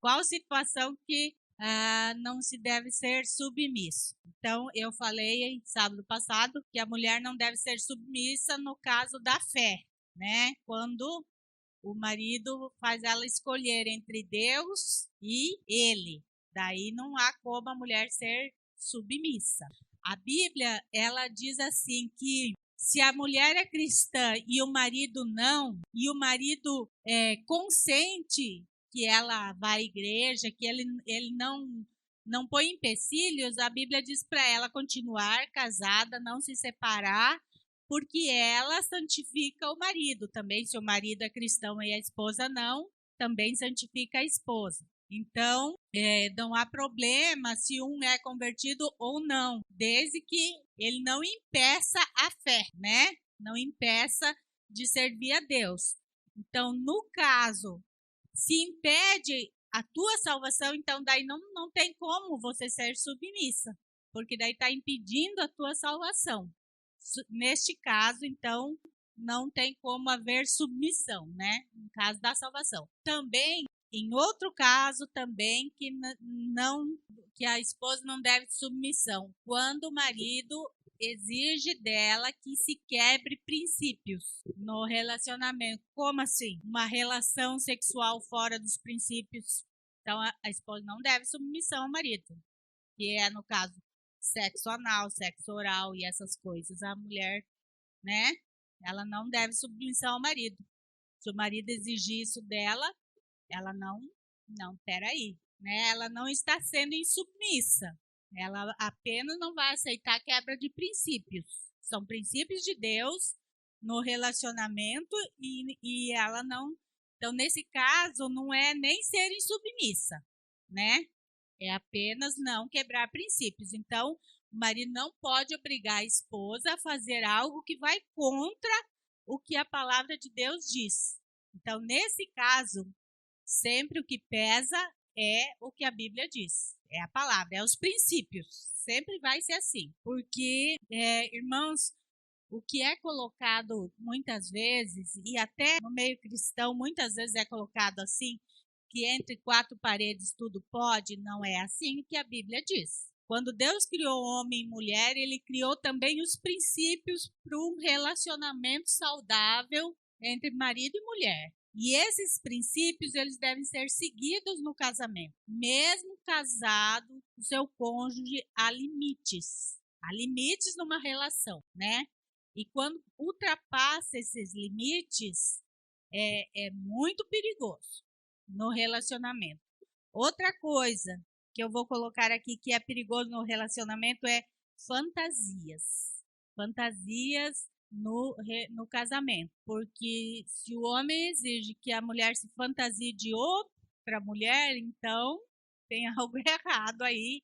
Qual situação que não se deve ser submisso? Então, eu falei sábado passado que a mulher não deve ser submissa no caso da fé, né? Quando o marido faz ela escolher entre Deus e ele. Daí não há como a mulher ser submissa. A Bíblia, ela diz assim que se a mulher é cristã e o marido não, e o marido consente que ela vá à igreja, que ele não põe empecilhos, a Bíblia diz para ela continuar casada, não se separar, porque ela santifica o marido também. Se o marido é cristão e a esposa não, também santifica a esposa. Então, não há problema se um é convertido ou não, desde que ele não impeça a fé, né? Não impeça de servir a Deus. Então, no caso, se impede a tua salvação, então daí não tem como você ser submissa, porque daí está impedindo a tua salvação. Neste caso, então, não tem como haver submissão, né? No caso da salvação. Também, em outro caso, também que a esposa não deve submissão, quando o marido exige dela que se quebre princípios no relacionamento. Como assim? Uma relação sexual fora dos princípios. Então, a esposa não deve submissão ao marido, que é, no caso, sexo anal, sexo oral e essas coisas. A mulher, né, ela não deve submissão ao marido. Se o marido exigir isso dela, ela não, peraí, né? Ela não está sendo insubmissa. Ela apenas não vai aceitar quebra de princípios. São princípios de Deus no relacionamento e ela não. Então, nesse caso, não é nem ser insubmissa, né? É apenas não quebrar princípios. Então, o marido não pode obrigar a esposa a fazer algo que vai contra o que a palavra de Deus diz. Então, nesse caso, sempre o que pesa é o que a Bíblia diz. É a palavra, é os princípios. Sempre vai ser assim. Porque, irmãos, o que é colocado muitas vezes, e até no meio cristão, muitas vezes é colocado assim, que entre quatro paredes tudo pode, não é assim que a Bíblia diz. Quando Deus criou homem e mulher, ele criou também os princípios para um relacionamento saudável entre marido e mulher. E esses princípios, eles devem ser seguidos no casamento. Mesmo casado, o seu cônjuge há limites. Há limites numa relação, né? E quando ultrapassa esses limites, é muito perigoso no relacionamento. Outra coisa que eu vou colocar aqui que é perigoso no relacionamento é fantasias. Fantasias no casamento. Porque se o homem exige que a mulher se fantasie de outra mulher, então tem algo errado aí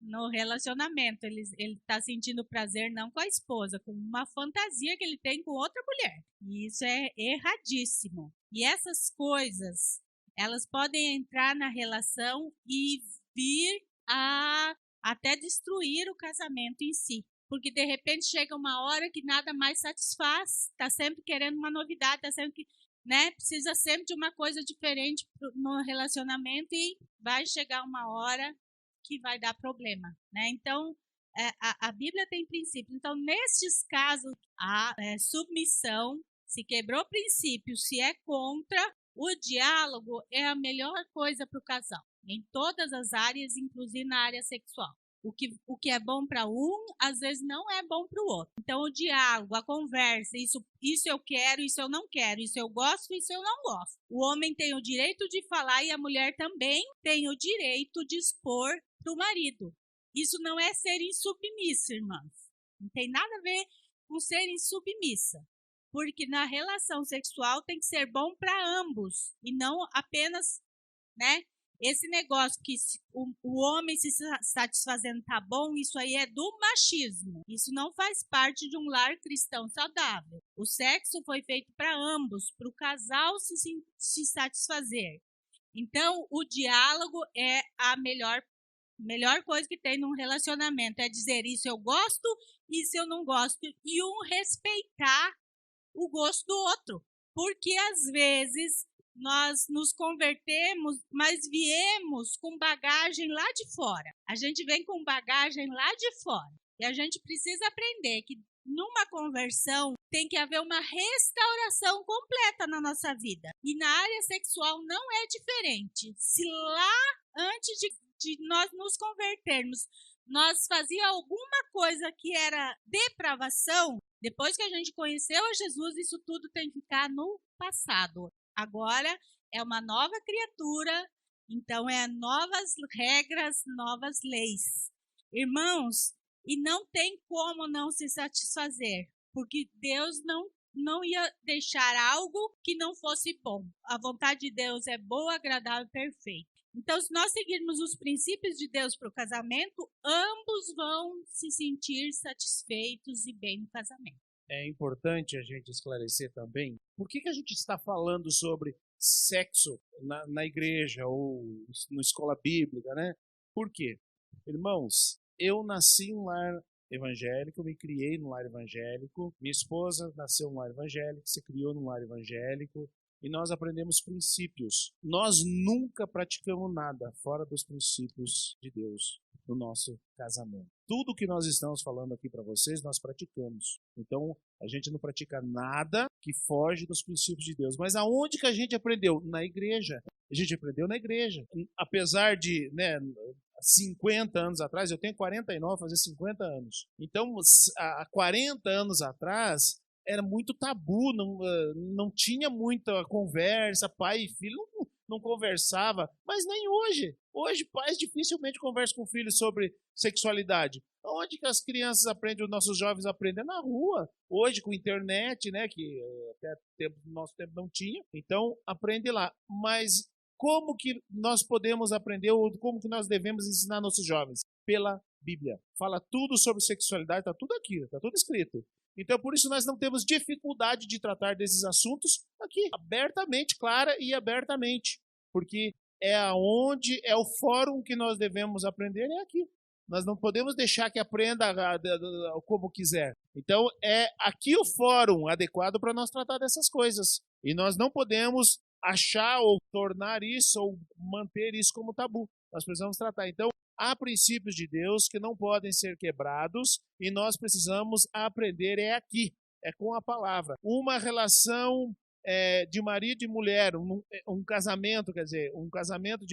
no relacionamento. Ele está sentindo prazer não com a esposa, com uma fantasia que ele tem com outra mulher. E isso é erradíssimo. E essas coisas, elas podem entrar na relação e vir a até destruir o casamento em si. Porque de repente chega uma hora que nada mais satisfaz, está sempre querendo uma novidade, está sempre né, precisa sempre de uma coisa diferente no relacionamento e vai chegar uma hora que vai dar problema, né? Então, a Bíblia tem princípios. Então, nestes casos, a submissão, se quebrou princípio, se é contra, o diálogo é a melhor coisa para o casal, em todas as áreas, inclusive na área sexual. O que é bom para um, às vezes não é bom para o outro. Então, o diálogo, a conversa, isso eu quero, isso eu não quero, isso eu gosto, isso eu não gosto. O homem tem o direito de falar e a mulher também tem o direito de expor para o marido. Isso não é ser insubmissa, irmãs. Não tem nada a ver com ser insubmissa. Porque na relação sexual tem que ser bom para ambos e não apenas, né? Esse negócio que o homem se satisfazendo tá bom, isso aí é do machismo. Isso não faz parte de um lar cristão saudável. O sexo foi feito para ambos, para o casal se satisfazer. Então, o diálogo é a melhor coisa que tem num relacionamento. É dizer isso eu gosto, isso eu não gosto. E um respeitar o gosto do outro. Porque, às vezes, nós nos convertemos, mas viemos com bagagem lá de fora. A gente vem com bagagem lá de fora. E a gente precisa aprender que numa conversão tem que haver uma restauração completa na nossa vida. E na área sexual não é diferente. Se lá, antes de nós nos convertermos, nós fazíamos alguma coisa que era depravação, depois que a gente conheceu a Jesus, isso tudo tem que ficar no passado. Agora é uma nova criatura, então é novas regras, novas leis. Irmãos, e não tem como não se satisfazer, porque Deus não ia deixar algo que não fosse bom. A vontade de Deus é boa, agradável e perfeita. Então, se nós seguirmos os princípios de Deus para o casamento, ambos vão se sentir satisfeitos e bem no casamento. É importante a gente esclarecer também por que a gente está falando sobre sexo na igreja ou na escola bíblica, né? Por quê? Irmãos, eu nasci em um lar evangélico, me criei num lar evangélico, minha esposa nasceu num lar evangélico, se criou num lar evangélico, e nós aprendemos princípios. Nós nunca praticamos nada fora dos princípios de Deus no nosso casamento. Tudo que nós estamos falando aqui para vocês, nós praticamos. Então, a gente não pratica nada que foge dos princípios de Deus. Mas aonde que a gente aprendeu? Na igreja. A gente aprendeu na igreja. Apesar de, 50 anos atrás, eu tenho 49, fazer 50 anos. Então, há 40 anos atrás, era muito tabu, não tinha muita conversa, pai e filho não conversava, mas nem hoje. Hoje, pais dificilmente conversam com filhos sobre sexualidade. Onde que as crianças aprendem, os nossos jovens aprendem? Na rua. Hoje, com internet, né, que até no nosso tempo não tinha, então aprende lá. Mas como que nós podemos aprender, ou como que nós devemos ensinar nossos jovens? Pela Bíblia. Fala tudo sobre sexualidade, está tudo aqui, está tudo escrito. Então, por isso, nós não temos dificuldade de tratar desses assuntos aqui, abertamente, clara e abertamente. Porque é o fórum que nós devemos aprender, é aqui. Nós não podemos deixar que aprenda como quiser. Então, é aqui o fórum adequado para nós tratar dessas coisas. E nós não podemos achar ou tornar isso ou manter isso como tabu. Nós precisamos tratar. Então, há princípios de Deus que não podem ser quebrados e nós precisamos aprender aqui, com a palavra. Uma relação de marido e mulher, um casamento, quer dizer, um casamento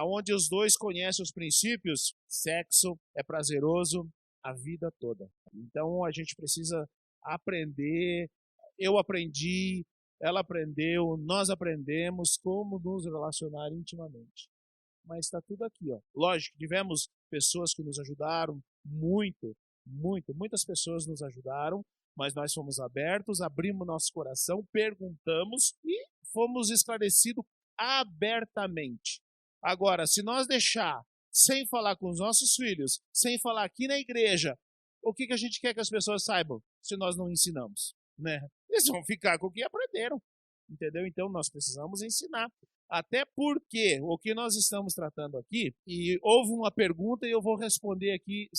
onde os dois conhecem os princípios, sexo é prazeroso a vida toda. Então a gente precisa aprender, eu aprendi, ela aprendeu, nós aprendemos como nos relacionar intimamente. Mas está tudo aqui, ó. Lógico, tivemos pessoas que nos ajudaram muitas pessoas nos ajudaram, mas nós fomos abertos, abrimos nosso coração, perguntamos e fomos esclarecidos abertamente. Agora, se nós deixar sem falar com os nossos filhos, sem falar aqui na igreja, o que a gente quer que as pessoas saibam se nós não ensinamos, né? Eles vão ficar com o que aprenderam, entendeu? Então nós precisamos ensinar. Até porque o que nós estamos tratando aqui, e houve uma pergunta e eu vou responder aqui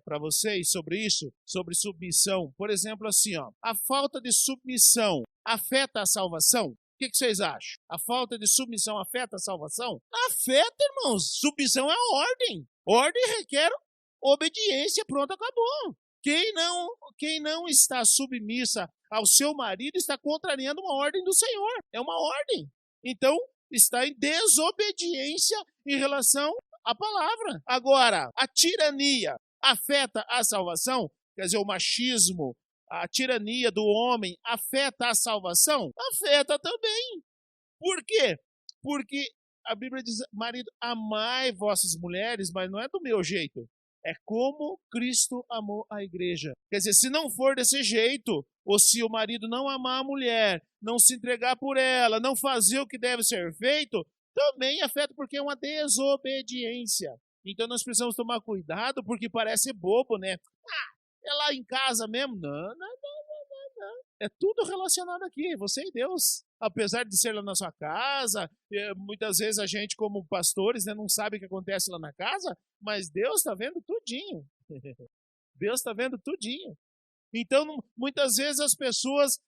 para vocês sobre isso, sobre submissão. Por exemplo, assim, ó, a falta de submissão afeta a salvação? O que vocês acham? A falta de submissão afeta a salvação? Afeta, irmãos. Submissão é ordem. Ordem requer obediência. Pronto, acabou. Quem não está submissa ao seu marido está contrariando uma ordem do Senhor. É uma ordem. Então, está em desobediência em relação à palavra. Agora, a tirania afeta a salvação? Quer dizer, o machismo, a tirania do homem afeta a salvação? Afeta também. Por quê? Porque a Bíblia diz, marido, amai vossas mulheres, mas não é do meu jeito. É como Cristo amou a igreja. Quer dizer, se não for desse jeito, ou se o marido não amar a mulher, não se entregar por ela, não fazer o que deve ser feito, também afeta porque é uma desobediência. Então nós precisamos tomar cuidado, porque parece bobo, né? É lá em casa mesmo? Não. É tudo relacionado aqui, você e Deus. Apesar de ser lá na sua casa, muitas vezes a gente, como pastores, não sabe o que acontece lá na casa, mas Deus está vendo tudinho. Deus está vendo tudinho. Então, muitas vezes as pessoas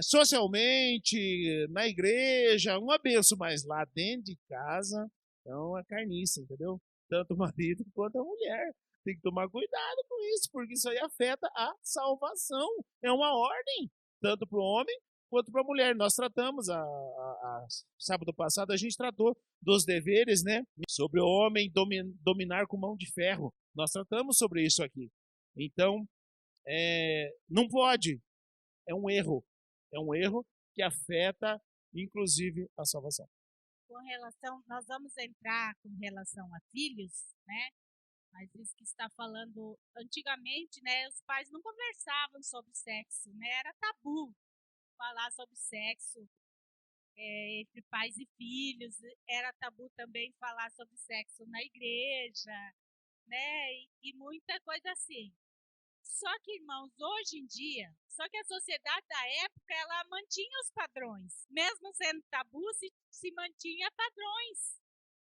socialmente, na igreja, uma benção, mas lá dentro de casa, então é carniça, entendeu? Tanto o marido quanto a mulher. Tem que tomar cuidado com isso, porque isso aí afeta a salvação. É uma ordem, tanto para o homem quanto para a mulher. Nós tratamos, sábado passado, a gente tratou dos deveres, né? Sobre o homem dominar com mão de ferro. Nós tratamos sobre isso aqui. Então, não pode. É um erro. É um erro que afeta, inclusive, a salvação. Nós vamos entrar com relação a filhos, né? Mas isso que está falando, antigamente, né, os pais não conversavam sobre sexo, né? Era tabu falar sobre sexo entre pais e filhos, era tabu também falar sobre sexo na igreja, né? E muita coisa assim. Só que, irmãos, hoje em dia, só que a sociedade da época, ela mantinha os padrões. Mesmo sendo tabu, se mantinha padrões.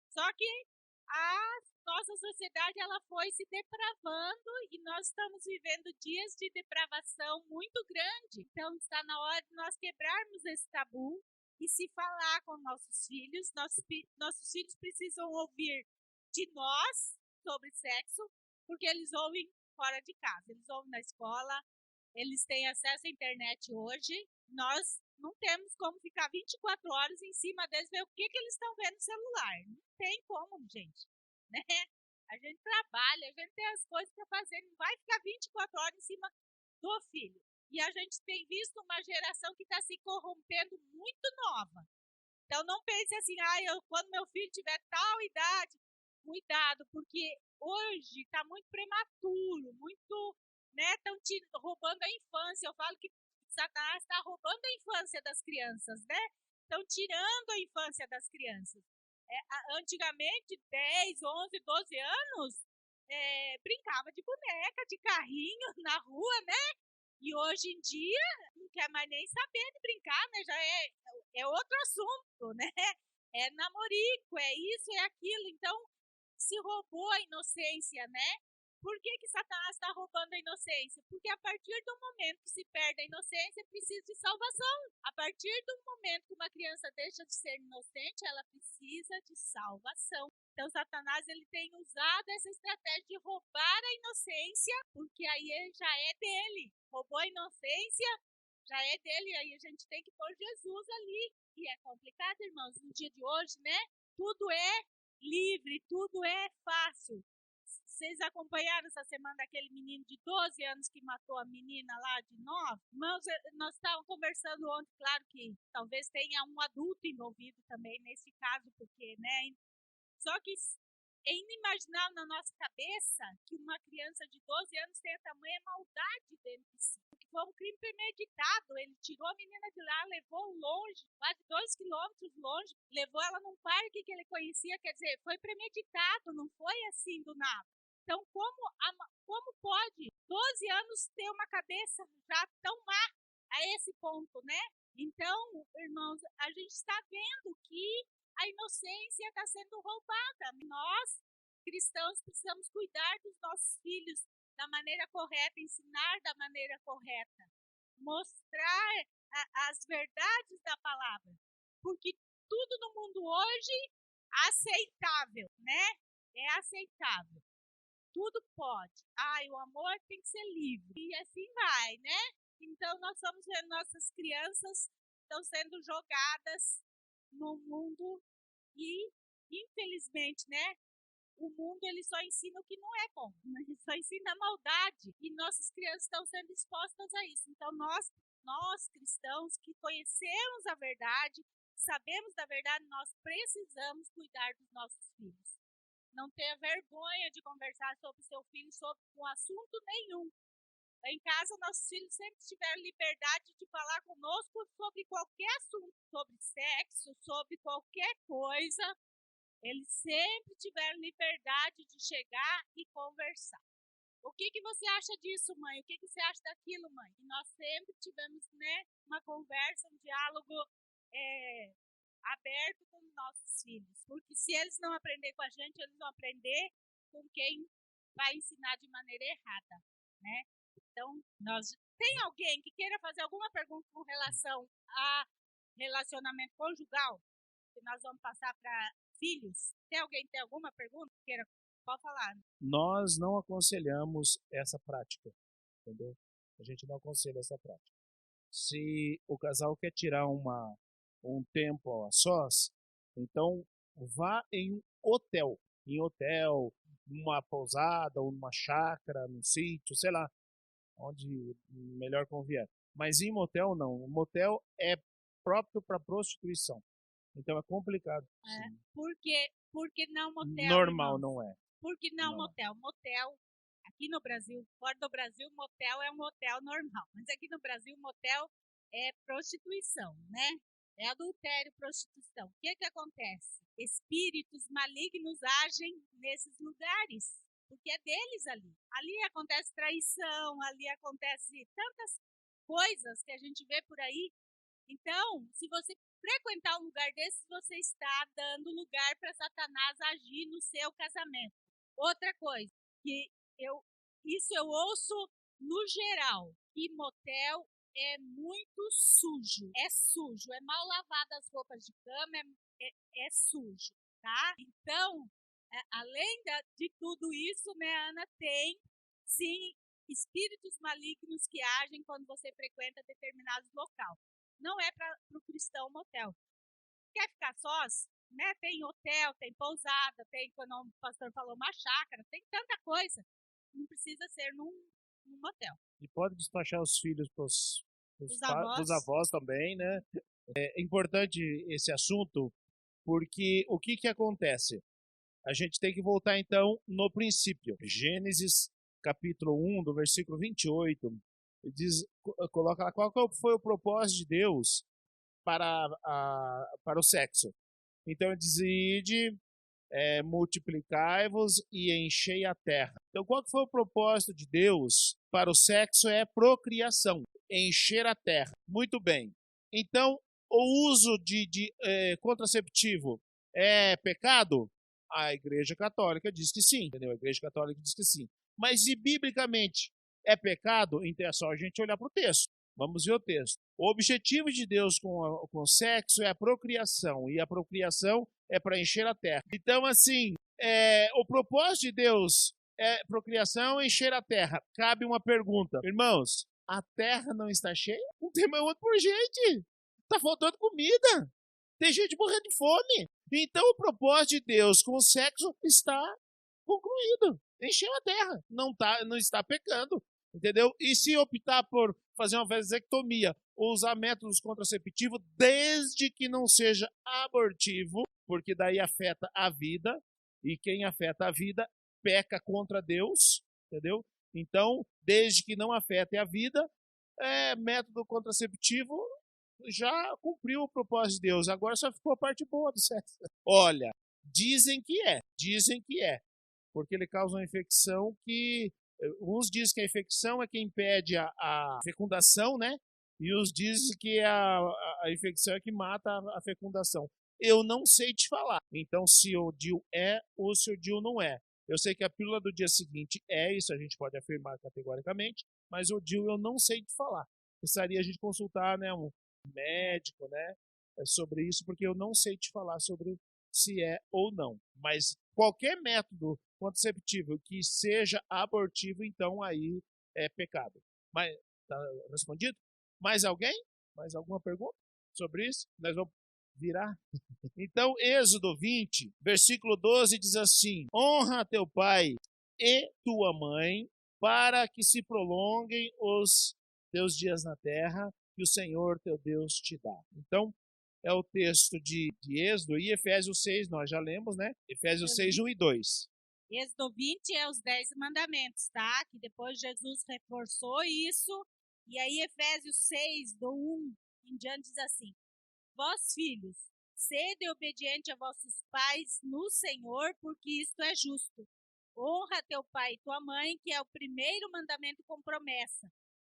Só que a nossa sociedade, ela foi se depravando e nós estamos vivendo dias de depravação muito grande. Então, está na hora de nós quebrarmos esse tabu e se falar com nossos filhos. Nossos filhos precisam ouvir de nós sobre sexo, porque eles ouvem fora de casa, eles ouvem na escola, eles têm acesso à internet hoje. Nós não temos como ficar 24 horas em cima deles, ver o que eles estão vendo no celular. Não tem como, gente. Né? A gente trabalha, a gente tem as coisas para fazer, não vai ficar 24 horas em cima do filho. E a gente tem visto uma geração que está se corrompendo muito nova. Então não pense assim, quando meu filho tiver tal idade, cuidado, porque hoje está muito prematuro, muito, né, estão roubando a infância. Eu falo que Satanás está roubando a infância das crianças, né? Estão tirando a infância das crianças. Antigamente, 10, 11, 12 anos, brincava de boneca, de carrinho na rua, né? E hoje em dia, não quer mais nem saber de brincar, né? Já é outro assunto, né? É namorico, é isso, é aquilo. Então, se roubou a inocência, né? Por que Satanás está roubando a inocência? Porque a partir do momento que se perde a inocência, precisa de salvação. A partir do momento que uma criança deixa de ser inocente, ela precisa de salvação. Então, Satanás ele tem usado essa estratégia de roubar a inocência, porque aí ele já é dele. Roubou a inocência, já é dele, aí a gente tem que pôr Jesus ali. E é complicado, irmãos, no dia de hoje, né? Tudo é livre, tudo é fácil. Vocês acompanharam essa semana aquele menino de 12 anos que matou a menina lá de 9? Nós estávamos conversando ontem, claro que talvez tenha um adulto envolvido também nesse caso, porque, né? Só que é inimaginável na nossa cabeça que uma criança de 12 anos tenha tamanha maldade dentro de si. Porque foi um crime premeditado. Ele tirou a menina de lá, levou longe, quase 2 quilômetros longe, levou ela num parque que ele conhecia. Quer dizer, foi premeditado, não foi assim do nada. Então, como pode 12 anos ter uma cabeça já tão má a esse ponto, né? Então, irmãos, a gente está vendo que a inocência está sendo roubada. Nós, cristãos, precisamos cuidar dos nossos filhos da maneira correta, ensinar da maneira correta, mostrar as verdades da palavra. Porque tudo no mundo hoje é aceitável, né? É aceitável. Tudo pode. O amor tem que ser livre. E assim vai, né? Então, nós estamos vendo nossas crianças estão sendo jogadas no mundo e, infelizmente, né? O mundo ele só ensina o que não é bom, né? Ele só ensina a maldade. E nossas crianças estão sendo expostas a isso. Então, nós cristãos que conhecemos a verdade, sabemos da verdade, nós precisamos cuidar dos nossos filhos. Não tenha vergonha de conversar sobre seu filho sobre um assunto nenhum. Em casa, nossos filhos sempre tiveram liberdade de falar conosco sobre qualquer assunto, sobre sexo, sobre qualquer coisa. Eles sempre tiveram liberdade de chegar e conversar. O que você acha disso, mãe? O que você acha daquilo, mãe? E nós sempre tivemos, né, uma conversa, um diálogo aberto com os nossos filhos. Porque se eles não aprenderem com a gente, eles vão aprender com quem vai ensinar de maneira errada, né? Então, tem alguém que queira fazer alguma pergunta com relação a relacionamento conjugal, que nós vamos passar para filhos? Tem alguém que tem alguma pergunta? Pode falar. Nós não aconselhamos essa prática, entendeu? A gente não aconselha essa prática. Se o casal quer tirar um tempo a sós, então vá em hotel, numa pousada, ou numa chácara, num sítio, sei lá, onde melhor convier. Mas em motel não. O motel é próprio para prostituição. Então é complicado. Porque não motel? Normal, não é. Por que não motel? Motel, aqui no Brasil, fora do Brasil, motel é um motel normal. Mas aqui no Brasil, motel é prostituição, né? É adultério, prostituição. O que acontece? Espíritos malignos agem nesses lugares, porque é deles ali. Ali acontece traição, ali acontece tantas coisas que a gente vê por aí. Então, se você frequentar um lugar desse, você está dando lugar para Satanás agir no seu casamento. Outra coisa, isso eu ouço no geral, que motel é muito sujo. É sujo, é mal lavado as roupas de cama, é sujo, tá? Então, além de tudo isso, né, Ana, tem, sim, espíritos malignos que agem quando você frequenta determinados locais. Não é para o cristão motel. Quer ficar sós? Né? Tem hotel, tem pousada, tem, quando o pastor falou, uma chácara, tem tanta coisa. Não precisa ser num motel. E pode despachar os filhos para os avós também, né? É importante esse assunto, porque o que acontece? A gente tem que voltar então no princípio. Gênesis capítulo 1, do versículo 28, coloca lá qual foi o propósito de Deus para o sexo. Então ele diz: ide, multiplicai-vos e enchei a terra. Então qual que foi o propósito de Deus para o sexo? É procriação, encher a terra. Muito bem. Então o uso de contraceptivo é pecado? A Igreja Católica diz que sim, entendeu? A Igreja Católica diz que sim. Mas e biblicamente é pecado? Então é só a gente olhar para o texto. Vamos ver o texto. O objetivo de Deus com o sexo é a procriação, e a procriação é para encher a terra. Então, assim, o propósito de Deus é procriação, encher a terra. Cabe uma pergunta. Irmãos, a terra não está cheia? Não tem mais outro por gente. Está faltando comida. Tem gente morrendo de fome. Então, o propósito de Deus com o sexo está concluído. Encheu a terra. Não está pecando. Entendeu? E se optar por fazer uma vasectomia ou usar métodos contraceptivos, desde que não seja abortivo, porque daí afeta a vida, e quem afeta a vida peca contra Deus, entendeu? Então, desde que não afete a vida, método contraceptivo já cumpriu o propósito de Deus. Agora só ficou a parte boa do sexo. Olha, dizem que é, porque ele causa uma infecção que uns dizem que a infecção é que impede a fecundação, né? E uns dizem que a infecção é que mata a fecundação. Eu não sei te falar. Então, se o DIU é ou se o DIU não é. Eu sei que a pílula do dia seguinte isso a gente pode afirmar categoricamente, mas o DIU eu não sei te falar. Precisaria a gente consultar, né, um médico, né, sobre isso, porque eu não sei te falar sobre se é ou não. Mas qualquer método contraceptivo que seja abortivo, então aí é pecado. Mas tá respondido? Mais alguém? Mais alguma pergunta sobre isso? Nós vamos virar. Então, Êxodo 20, versículo 12 diz assim: honra teu pai e tua mãe, para que se prolonguem os teus dias na terra que o Senhor teu Deus te dá. Então, é o texto de Êxodo, e Efésios 6, nós já lemos, né? Efésios 6, 1 e 2. Êxodo 20 é os 10 mandamentos, tá? Que depois Jesus reforçou isso. E aí Efésios 6, do 1 em diante, diz assim: vós, filhos, sede obediente a vossos pais no Senhor, porque isto é justo. Honra teu pai e tua mãe, que é o primeiro mandamento com promessa,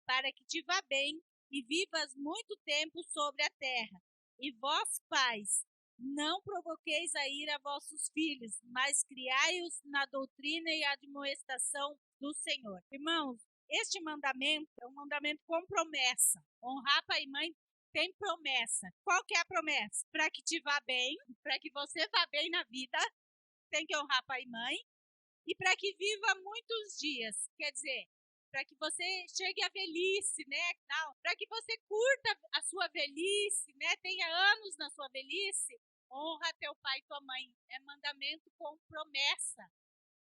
para que te vá bem e vivas muito tempo sobre a terra. E vós, pais, não provoqueis a ira a vossos filhos, mas criai-os na doutrina e admoestação do Senhor. Irmãos, este mandamento é um mandamento com promessa. Honrar pai e mãe tem promessa. Qual que é a promessa? Para que te vá bem, para que você vá bem na vida, tem que honrar pai e mãe. E para que viva muitos dias. Quer dizer, para que você chegue à velhice, né? Para que você curta a sua velhice, né? Tenha anos na sua velhice. Honra teu pai e tua mãe. É mandamento com promessa.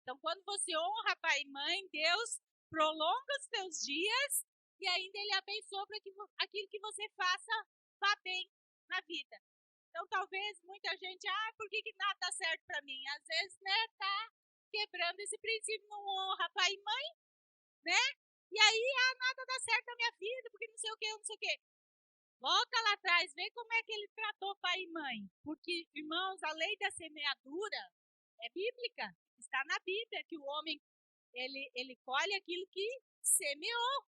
Então, quando você honra pai e mãe, Deus prolonga os teus dias e ainda Ele abençoa para que aquilo que você faça vá bem na vida. Então, talvez muita gente, por que nada dá certo para mim? Às vezes, né, tá quebrando esse princípio, não honra pai e mãe, né? E aí, nada dá certo na minha vida, porque não sei o que, não sei o que. Volta lá atrás, vê como é que ele tratou pai e mãe. Porque, irmãos, a lei da semeadura é bíblica. Está na Bíblia que o homem, ele colhe aquilo que semeou.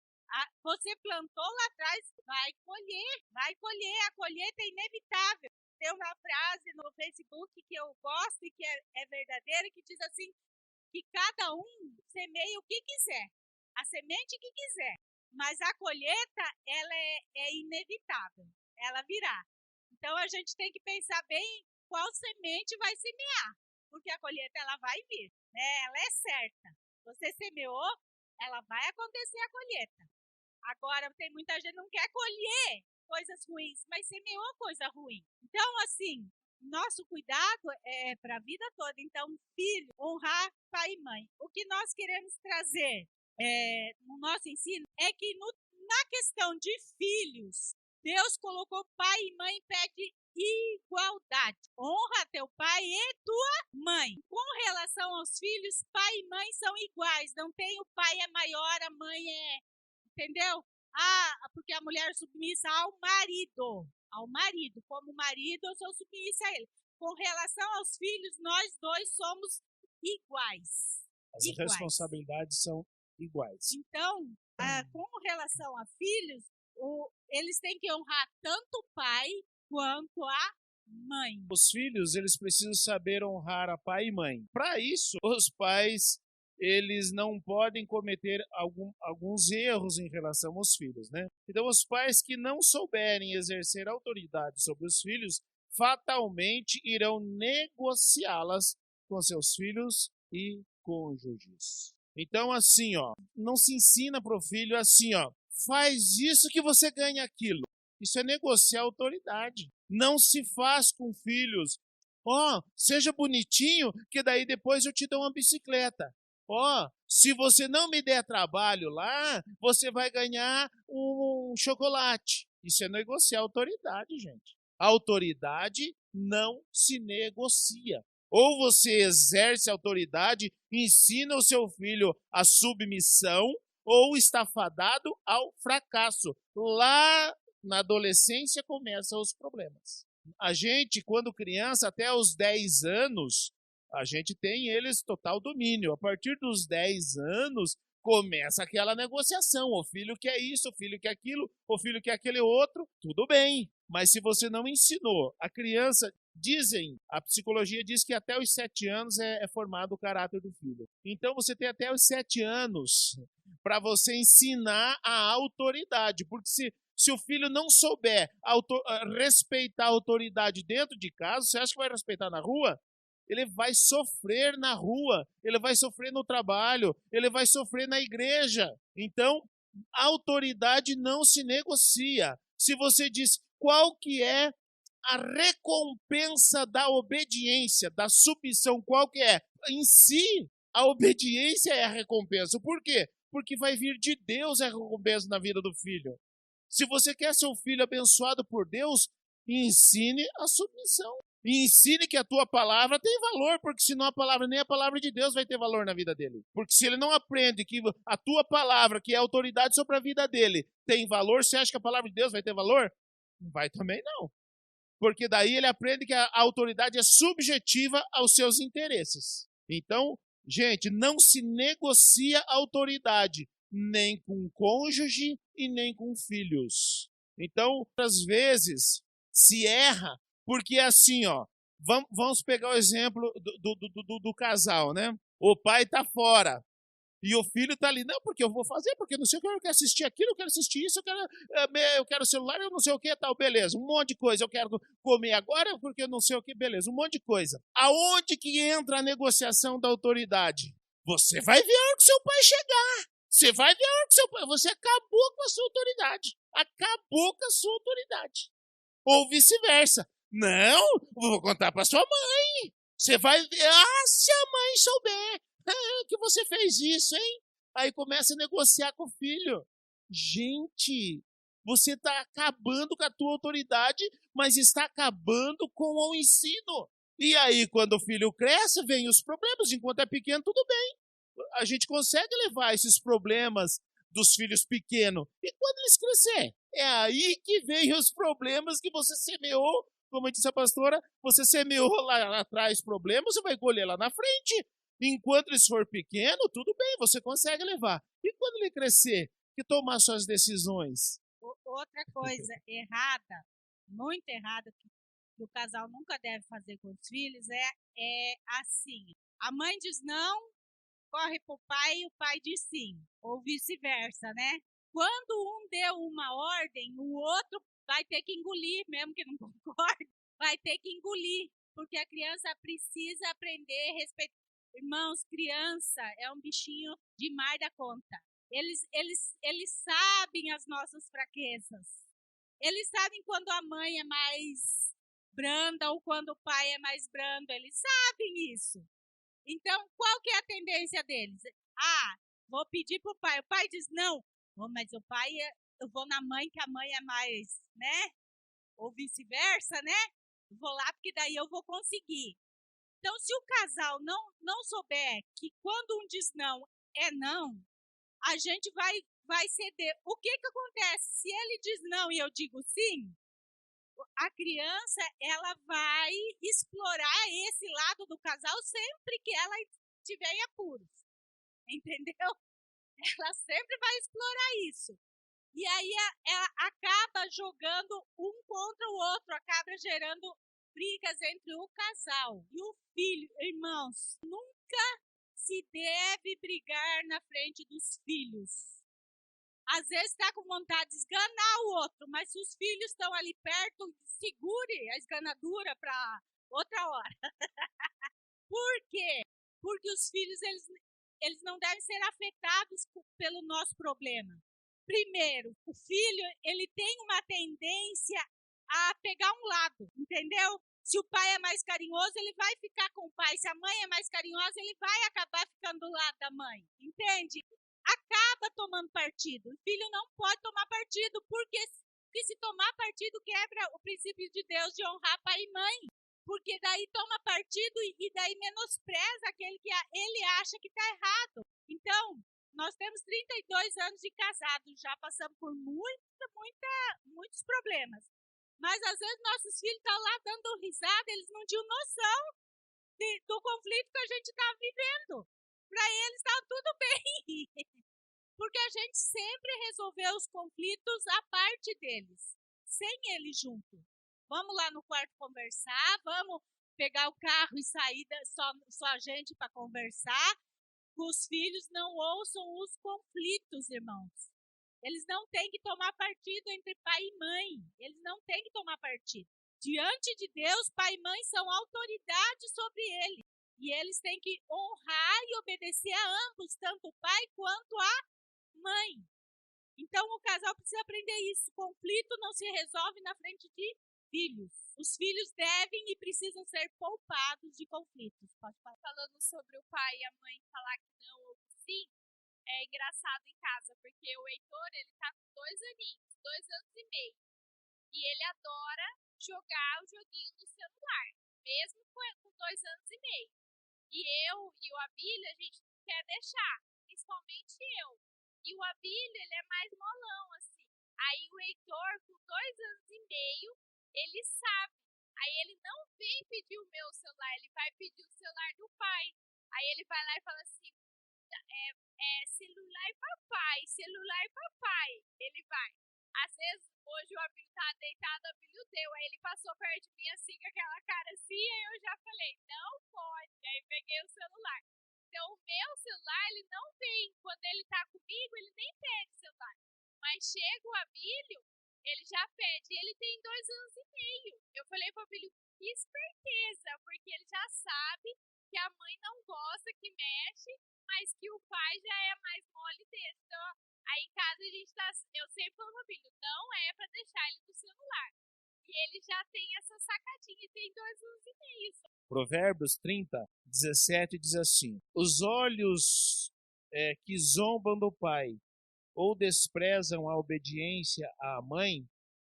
Você plantou lá atrás, vai colher. A colheita é inevitável. Tem uma frase no Facebook que eu gosto e que é verdadeira, que diz assim, que cada um semeia o que quiser, a semente que quiser, mas a colheita, ela é inevitável, ela virá. Então, a gente tem que pensar bem qual semente vai semear, porque a colheita, ela vai vir, né? Ela é certa. Você semeou, ela vai acontecer a colheita. Agora, tem muita gente que não quer colher coisas ruins, mas semeou coisa ruim. Então, assim, nosso cuidado é para a vida toda. Então, filho, honrar pai e mãe. O que nós queremos trazer no nosso ensino é que na questão de filhos, Deus colocou pai e mãe em pé de igualdade. Honra teu pai e tua mãe. Com relação aos filhos, pai e mãe são iguais. Não tem o pai é maior, a mãe é... Entendeu? Porque a mulher é submissa ao marido. Como marido, eu sou submissa a ele. Com relação aos filhos, nós dois somos iguais. As responsabilidades são iguais. Então, com relação a filhos, eles têm que honrar tanto o pai quanto a mãe. Os filhos, eles precisam saber honrar a pai e mãe. Para isso, os pais, eles não podem cometer alguns erros em relação aos filhos, né? Então, os pais que não souberem exercer autoridade sobre os filhos, fatalmente irão negociá-las com seus filhos e cônjuges. Então, assim, não se ensina para o filho assim, faz isso que você ganha aquilo. Isso é negociar autoridade. Não se faz com filhos. Seja bonitinho, que daí depois eu te dou uma bicicleta. Se você não me der trabalho lá, você vai ganhar um chocolate. Isso é negociar autoridade, gente. A autoridade não se negocia. Ou você exerce autoridade, ensina o seu filho a submissão, ou está fadado ao fracasso. Lá na adolescência começam os problemas. A gente, quando criança, até os 10 anos, a gente tem eles total domínio. A partir dos 10 anos, começa aquela negociação. O filho quer isso, o filho quer aquilo, o filho quer aquele outro. Tudo bem. Mas se você não ensinou, a criança, a psicologia diz que até os 7 anos é formado o caráter do filho. Então você tem até os 7 anos para você ensinar a autoridade. Porque se o filho não souber respeitar a autoridade dentro de casa, você acha que vai respeitar na rua? Ele vai sofrer na rua, ele vai sofrer no trabalho, ele vai sofrer na igreja. Então, a autoridade não se negocia. Se você diz qual que é a recompensa da obediência, da submissão, qual que é? Em si, a obediência é a recompensa. Por quê? Porque vai vir de Deus a recompensa na vida do filho. Se você quer ser um filho abençoado por Deus, ensine a submissão. E ensine que a tua palavra tem valor, porque senão nem a palavra de Deus vai ter valor na vida dele. Porque se ele não aprende que a tua palavra, que é autoridade sobre a vida dele, tem valor, você acha que a palavra de Deus vai ter valor? Não vai também não. Porque daí ele aprende que a autoridade é subjetiva aos seus interesses. Então, gente, não se negocia autoridade, nem com cônjuge e nem com filhos. Então, às vezes, se erra, porque assim, vamos pegar o exemplo do casal, né? O pai está fora, E o filho tá ali, não, porque eu vou fazer, porque não sei o que, eu quero assistir aquilo, eu quero assistir isso, eu quero celular, eu não sei o que, tal, beleza, um monte de coisa, eu quero comer agora, porque eu não sei o que, beleza, um monte de coisa. Aonde que entra a negociação da autoridade? Você vai ver a hora que seu pai chegar. Você vai ver a hora que seu pai... Você acabou com a sua autoridade. Acabou com a sua autoridade. Ou vice-versa. Não, vou contar para sua mãe. Você vai ver, se a mãe souber que você fez isso, hein? Aí começa a negociar com o filho. Gente, você está acabando com a tua autoridade, mas está acabando com o ensino. E aí, quando o filho cresce, vem os problemas. Enquanto é pequeno, tudo bem. A gente consegue levar esses problemas dos filhos pequenos. E quando eles crescerem? É aí que vem os problemas que você semeou. Como disse a pastora, você semeou lá atrás problemas, você vai colher lá na frente. Enquanto eles for pequeno, tudo bem, você consegue levar. E quando ele crescer, que tomar suas decisões? Outra coisa errada, muito errada, que o casal nunca deve fazer com os filhos, é assim. A mãe diz não, corre pro pai e o pai diz sim. Ou vice-versa, né? Quando um deu uma ordem, o outro vai ter que engolir, mesmo que não concorde, vai ter que engolir, porque a criança precisa aprender a respeitar. Irmãos, criança é um bichinho demais da conta. Eles sabem as nossas fraquezas. Eles sabem quando a mãe é mais branda ou quando o pai é mais brando. Eles sabem isso. Então, qual que é a tendência deles? Vou pedir pro pai. O pai diz não. Mas o pai, eu vou na mãe, que a mãe é mais, né? Ou vice-versa, né? Vou lá porque daí eu vou conseguir. Então, se o casal não souber que quando um diz não, é não, a gente vai ceder. O que acontece? Se ele diz não e eu digo sim, a criança ela vai explorar esse lado do casal sempre que ela estiver em apuros. Entendeu? Ela sempre vai explorar isso. E aí ela acaba jogando um contra o outro, acaba gerando brigas entre o casal e o filho. Irmãos, nunca se deve brigar na frente dos filhos. Às vezes está com vontade de esganar o outro, mas se os filhos estão ali perto, segure a esganadura para outra hora. Por quê? Porque os filhos eles não devem ser afetados pelo nosso problema. Primeiro, o filho ele tem uma tendência a pegar um lado, entendeu? Se o pai é mais carinhoso, ele vai ficar com o pai. Se a mãe é mais carinhosa, ele vai acabar ficando do lado da mãe, entende? Acaba tomando partido. O filho não pode tomar partido, porque se tomar partido quebra o princípio de Deus de honrar pai e mãe. Porque daí toma partido e daí menospreza aquele que ele acha que está errado. Então, nós temos 32 anos de casado, já passamos por muitos problemas. Mas às vezes nossos filhos estão lá dando risada, eles não tinham noção do conflito que a gente está vivendo. Para eles está tudo bem. Porque a gente sempre resolveu os conflitos à parte deles, sem eles junto. Vamos lá no quarto conversar, vamos pegar o carro e sair só a gente para conversar. Os filhos não ouçam os conflitos, irmãos. Eles não têm que tomar partido entre pai e mãe. Eles não têm que tomar partido. Diante de Deus, pai e mãe são autoridade sobre ele. E eles têm que honrar e obedecer a ambos, tanto o pai quanto a mãe. Então, o casal precisa aprender isso. Conflito não se resolve na frente de filhos. Os filhos devem e precisam ser poupados de conflitos. Pode falar. Falando sobre o pai e a mãe falar que não ou que sim, é engraçado em casa, porque o Heitor, ele tá com 2 aninhos, 2 anos e meio. E ele adora jogar o joguinho no celular, mesmo com 2 anos e meio. E eu e o Abílio, a gente não quer deixar, principalmente eu. E o Abílio, ele é mais molão, assim. Aí o Heitor, com 2 anos e meio, ele sabe. Aí ele não vem pedir o meu celular, ele vai pedir o celular do pai. Aí ele vai lá e fala assim, celular papai, celular papai. Ele vai. Às vezes, hoje o Abílio tá deitado, o Abílio deu. Aí ele passou perto de mim assim, com aquela cara assim, aí eu já falei, não pode. Aí peguei o celular. Então, o meu celular, ele não vem chega o Abílio, ele já pede. Ele tem 2 anos e meio. Eu falei pro Abílio, que esperteza, porque ele já sabe que a mãe não gosta que mexe, mas que o pai já é mais mole desse. Então, aí em casa a gente tá. Eu sempre falo pro Abílio, não é pra deixar ele no celular. E ele já tem essa sacadinha e tem 2 anos e meio. Provérbios 30, 17 diz assim: os olhos que zombam do pai ou desprezam a obediência à mãe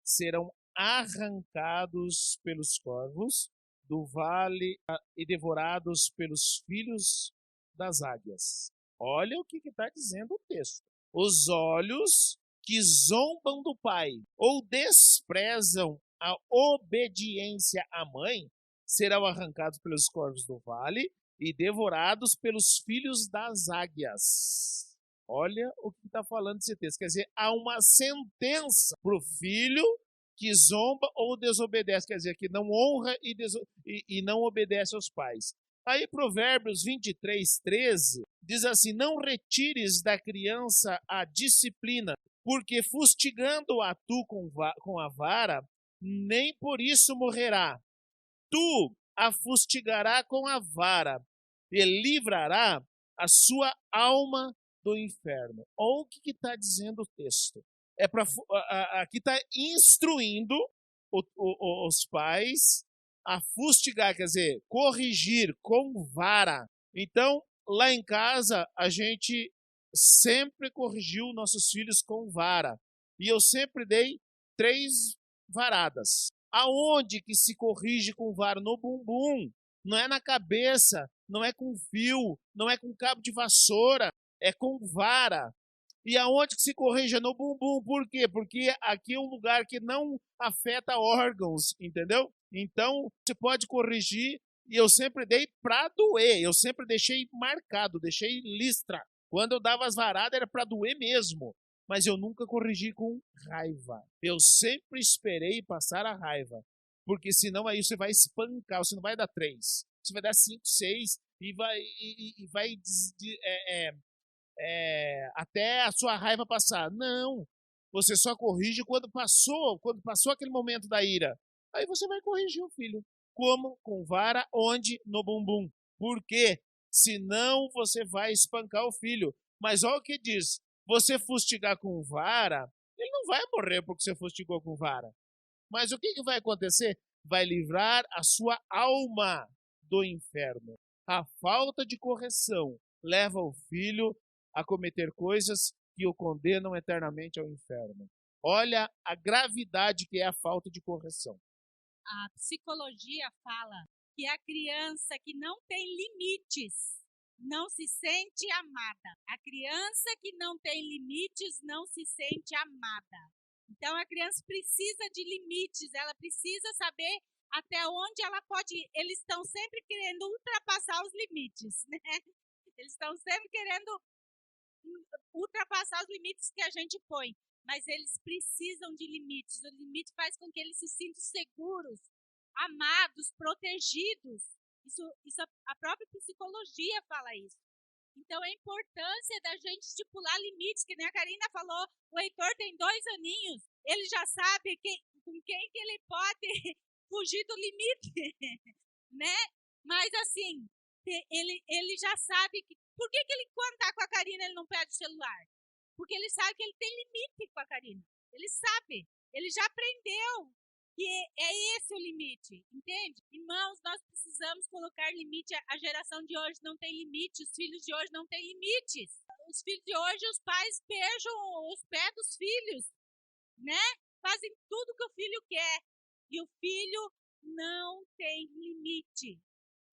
serão arrancados pelos corvos do vale e devorados pelos filhos das águias. Olha o que está dizendo o texto. Os olhos que zombam do pai ou desprezam a obediência à mãe serão arrancados pelos corvos do vale e devorados pelos filhos das águias. Olha o que está falando esse texto. Quer dizer, há uma sentença para o filho que zomba ou desobedece, quer dizer, que não honra e não obedece aos pais. Aí Provérbios 23, 13 diz assim: não retires da criança a disciplina, porque fustigando-a tu com a vara, nem por isso morrerá. Tu a fustigará com a vara e livrará a sua alma do inferno. Olha o que está dizendo o texto. Aqui está instruindo os pais a fustigar, quer dizer, corrigir com vara. Então, lá em casa, a gente sempre corrigiu nossos filhos com vara. E eu sempre dei 3 varadas. Aonde que se corrige com vara? No bumbum. Não é na cabeça, não é com fio, não é com cabo de vassoura, é com vara. E aonde que se corrige? É no bumbum. Por quê? Porque aqui é um lugar que não afeta órgãos, entendeu? Então, você pode corrigir, e eu sempre dei para doer, eu sempre deixei marcado, deixei listra. Quando eu dava as varadas era para doer mesmo, mas eu nunca corrigi com raiva. Eu sempre esperei passar a raiva, porque senão aí você vai espancar, você não vai dar 3, você vai dar 5, 6 e vai até a sua raiva passar. Não, você só corrige quando passou aquele momento da ira. Aí você vai corrigir o filho. Como? Com vara, onde? No bumbum. Por quê? Senão você vai espancar o filho. Mas olha o que diz, você fustigar com vara, ele não vai morrer porque você fustigou com vara. Mas o que vai acontecer? Vai livrar a sua alma do inferno. A falta de correção leva o filho a cometer coisas que o condenam eternamente ao inferno. Olha a gravidade que é a falta de correção. A psicologia fala que a criança que não tem limites não se sente amada. A criança que não tem limites não se sente amada. Então, a criança precisa de limites, ela precisa saber até onde ela pode ir. Eles estão sempre querendo ultrapassar os limites, né? Eles estão sempre querendo ultrapassar os limites que a gente põe, mas eles precisam de limites. O limite faz com que eles se sintam seguros, amados, protegidos. Isso a própria psicologia fala isso. Então, a importância da gente estipular limites, que nem a Karina falou, o Heitor tem 2 aninhos, ele já sabe com quem que ele pode fugir do limite, né? Mas assim, ele já sabe que... Por que ele, quando tá com a Karina, ele não pede o celular? Porque ele sabe que ele tem limite com a Karina. Ele sabe, ele já aprendeu que é esse o limite, entende? Irmãos, nós precisamos colocar limite. A geração de hoje não tem limite, os filhos de hoje não têm limites. Os filhos de hoje, os pais beijam os pés dos filhos, né? Fazem tudo que o filho quer. E o filho não tem limite.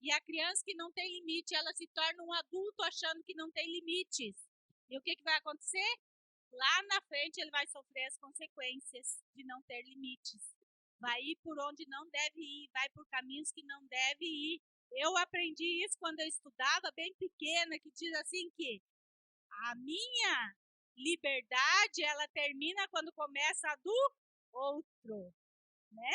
E a criança que não tem limite, ela se torna um adulto achando que não tem limites. E o que vai acontecer? Lá na frente ele vai sofrer as consequências de não ter limites. Vai ir por onde não deve ir, vai por caminhos que não deve ir. Eu aprendi isso quando eu estudava, bem pequena, que diz assim que a minha liberdade, ela termina quando começa a do outro, né?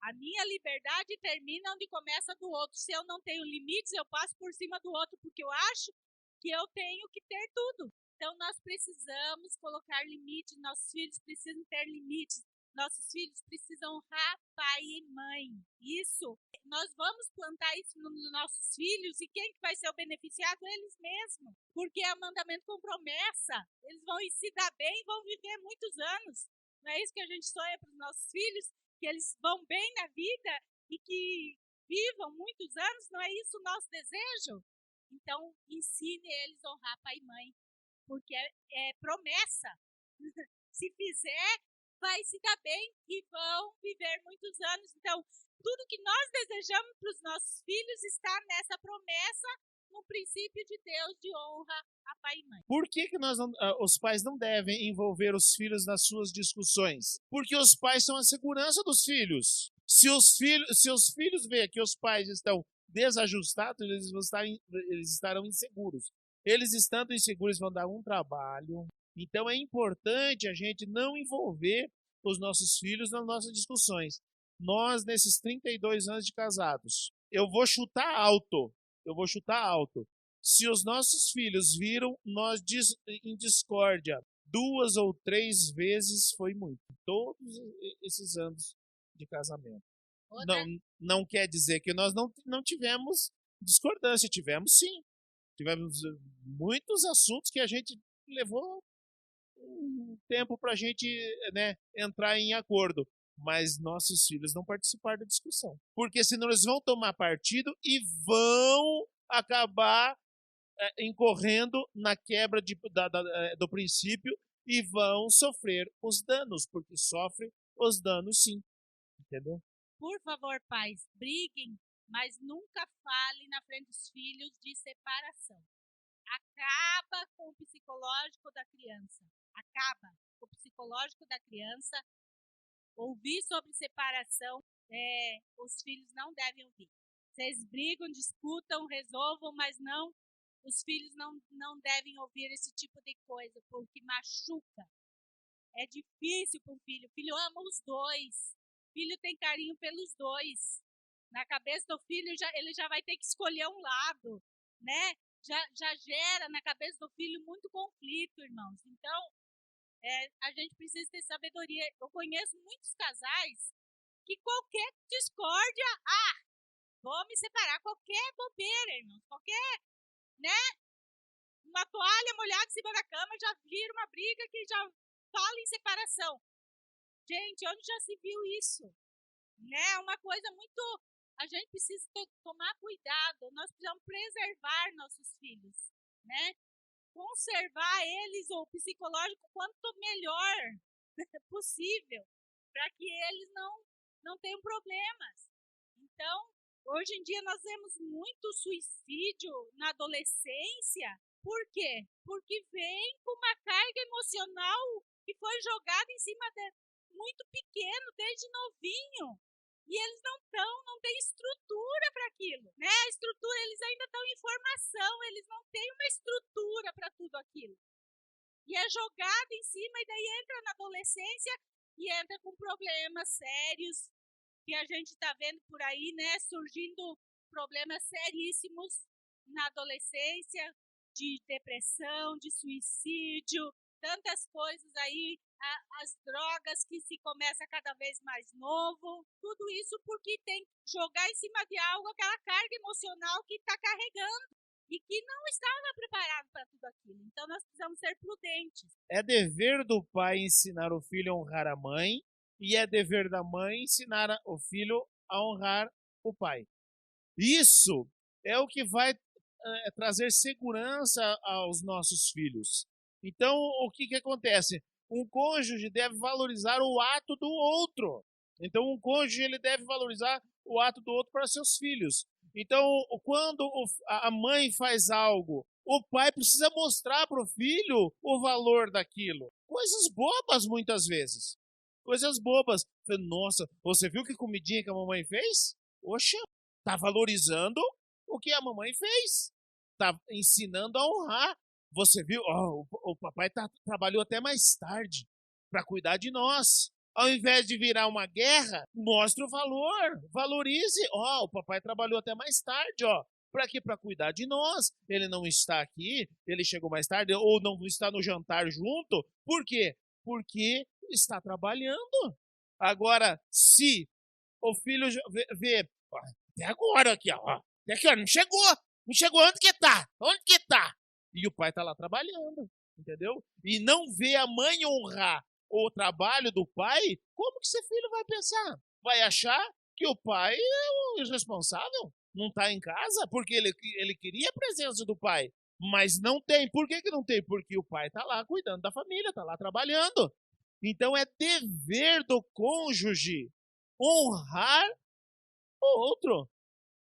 A minha liberdade termina onde começa a do outro. Se eu não tenho limites, eu passo por cima do outro, porque eu acho que eu tenho que ter tudo. Então, nós precisamos colocar limites, nossos filhos precisam ter limites, nossos filhos precisam honrar pai e mãe. Isso, nós vamos plantar isso nos nossos filhos, e quem que vai ser o beneficiado? Eles mesmos, porque é um mandamento com promessa. Eles vão se dar bem e vão viver muitos anos. Não é isso que a gente sonha para os nossos filhos? Que eles vão bem na vida e que vivam muitos anos? Não é isso o nosso desejo? Então, ensine eles a honrar pai e mãe, porque é promessa. Se fizer, vai se dar bem e vão viver muitos anos. Então, tudo que nós desejamos para os nossos filhos está nessa promessa, no princípio de Deus de honra a pai e mãe. Por que os pais não devem envolver os filhos nas suas discussões? Porque os pais são a segurança dos filhos. Se os filhos veem que os pais estão desajustados, eles estarão inseguros. Eles estando inseguros vão dar um trabalho. Então é importante a gente não envolver os nossos filhos nas nossas discussões. Nós, nesses 32 anos de casados, eu vou chutar alto. Se os nossos filhos viram nós em discórdia 2 ou 3 vezes, foi muito. Todos esses anos de casamento. Não quer dizer que nós não tivemos discordância. Tivemos sim. Tivemos muitos assuntos que a gente levou um tempo para a gente, né, entrar em acordo. Mas nossos filhos não participaram da discussão. Porque senão eles vão tomar partido e vão acabar incorrendo na quebra do princípio e vão sofrer os danos, porque sofrem os danos sim. Entendeu? Por favor, pais, briguem, mas nunca fale na frente dos filhos de separação. Acaba com o psicológico da criança. Ouvir sobre separação, os filhos não devem ouvir. Vocês brigam, discutam, resolvam, mas não, os filhos não devem ouvir esse tipo de coisa, porque machuca. É difícil para o filho. O filho ama os dois. O filho tem carinho pelos dois. Na cabeça do filho, ele já vai ter que escolher um lado, né? Já gera na cabeça do filho muito conflito, irmãos. Então, a gente precisa ter sabedoria. Eu conheço muitos casais que qualquer discórdia, vou me separar, qualquer bobeira, irmãos, qualquer, né? Uma toalha molhada em cima da cama já vira uma briga que já fala em separação. Gente, onde já se viu isso? Né? Uma coisa muito... A gente precisa tomar cuidado, nós precisamos preservar nossos filhos, né? Conservar eles, o psicológico, quanto melhor possível, para que eles não tenham problemas. Então, hoje em dia nós vemos muito suicídio na adolescência. Por quê? Porque vem com uma carga emocional que foi jogada em cima muito pequeno, desde novinho. E eles não têm estrutura para aquilo, né? A estrutura, eles ainda estão em formação, eles não têm uma estrutura para tudo aquilo. E é jogado em cima, e daí entra na adolescência e entra com problemas sérios, que a gente está vendo por aí, né? Surgindo problemas seríssimos na adolescência, de depressão, de suicídio, tantas coisas aí, as drogas que se começa cada vez mais novo, tudo isso porque tem que jogar em cima de algo aquela carga emocional que está carregando e que não estava preparado para tudo aquilo. Então nós precisamos ser prudentes. É dever do pai ensinar o filho a honrar a mãe e é dever da mãe ensinar o filho a honrar o pai. Isso é o que vai trazer segurança aos nossos filhos. Então, o que acontece? Um cônjuge deve valorizar o ato do outro. Então, um cônjuge ele deve valorizar o ato do outro para seus filhos. Então, quando a mãe faz algo, o pai precisa mostrar para o filho o valor daquilo. Coisas bobas, muitas vezes. Coisas bobas. Nossa, você viu que comidinha que a mamãe fez? Oxa, está valorizando o que a mamãe fez. Está ensinando a honrar. Você viu? O papai trabalhou até mais tarde para cuidar de nós. Ao invés de virar uma guerra, mostre o valor. Valorize. O papai trabalhou até mais tarde. Para quê? Para cuidar de nós. Ele não está aqui, ele chegou mais tarde, ou não está no jantar junto. Por quê? Porque está trabalhando. Agora, se o filho vê ó, até agora aqui, ó, até aqui, ó, não chegou, onde que tá? Onde que tá? E o pai está lá trabalhando, entendeu? E não vê a mãe honrar o trabalho do pai, como que esse filho vai pensar? Vai achar que o pai é o responsável? Não está em casa? Porque ele queria a presença do pai, mas não tem. Por que não tem? Porque o pai está lá cuidando da família, está lá trabalhando. Então é dever do cônjuge honrar o outro.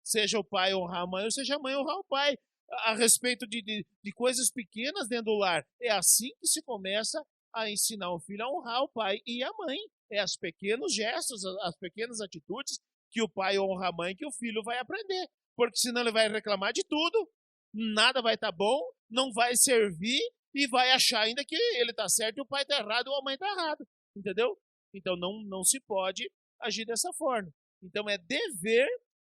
Seja o pai honrar a mãe, ou seja a mãe honrar o pai. A respeito de coisas pequenas dentro do lar. É assim que se começa a ensinar o filho a honrar o pai e a mãe. É os pequenos gestos, as pequenas atitudes que o pai honra a mãe que o filho vai aprender. Porque senão ele vai reclamar de tudo, nada vai estar bom, não vai servir e vai achar ainda que ele está certo e o pai está errado ou a mãe está errada. Entendeu? Então não se pode agir dessa forma. Então é dever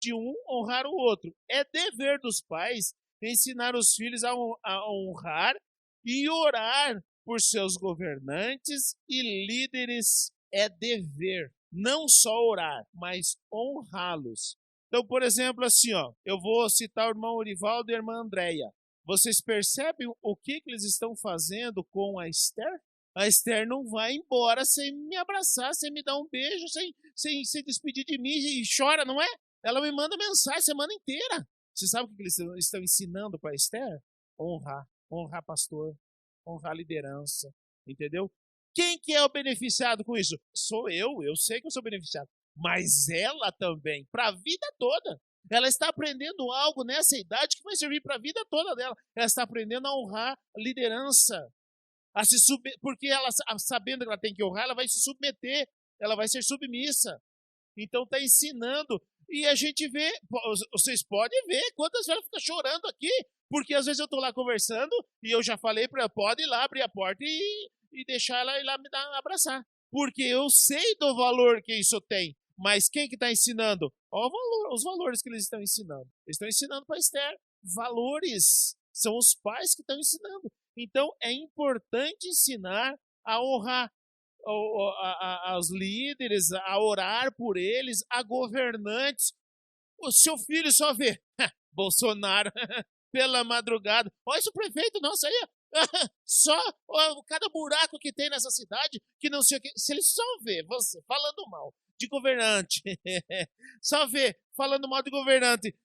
de um honrar o outro. É dever dos pais ensinar os filhos a honrar e orar por seus governantes e líderes. É dever. Não só orar, mas honrá-los. Então, por exemplo, assim, ó, eu vou citar o irmão Orivaldo e a irmã Andréia. Vocês percebem o que eles estão fazendo com a Esther? A Esther não vai embora sem me abraçar, sem me dar um beijo, sem se despedir de mim e chora, não é? Ela me manda mensagem a semana inteira. Você sabe o que eles estão ensinando para Esther? Honrar pastor, honrar liderança, entendeu? Quem que é o beneficiado com isso? Sou eu sei que eu sou beneficiado. Mas ela também, para a vida toda. Ela está aprendendo algo nessa idade que vai servir para a vida toda dela. Ela está aprendendo a honrar a liderança. Porque ela, sabendo que ela tem que honrar, ela vai se submeter. Ela vai ser submissa. Então está ensinando. E a gente vê, vocês podem ver quantas vezes fica chorando aqui, porque às vezes eu estou lá conversando e eu já falei para ela, pode ir lá abrir a porta e deixar ela ir lá me abraçar. Porque eu sei do valor que isso tem. Mas quem que está ensinando? Os valores que eles estão ensinando. Eles estão ensinando para Esther. Valores. São os pais que estão ensinando. Então é importante ensinar a honrar aos líderes, a orar por eles, a governantes. O seu filho só vê Bolsonaro pela madrugada. Olha esse prefeito nosso aí, só cada buraco que tem nessa cidade, que não sei o que. Se ele só vê você falando mal de governante, só vê falando mal de governante,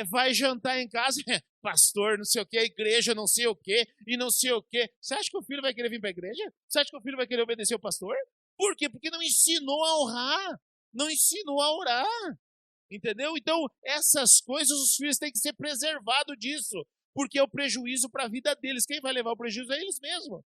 vai jantar em casa, pastor, não sei o que, a igreja, não sei o que, e não sei o que. Você acha que o filho vai querer vir para a igreja? Você acha que o filho vai querer obedecer o pastor? Por quê? Porque não ensinou a honrar, não ensinou a orar. Entendeu? Então, essas coisas, os filhos têm que ser preservados disso, porque é o prejuízo para a vida deles. Quem vai levar o prejuízo é eles mesmos.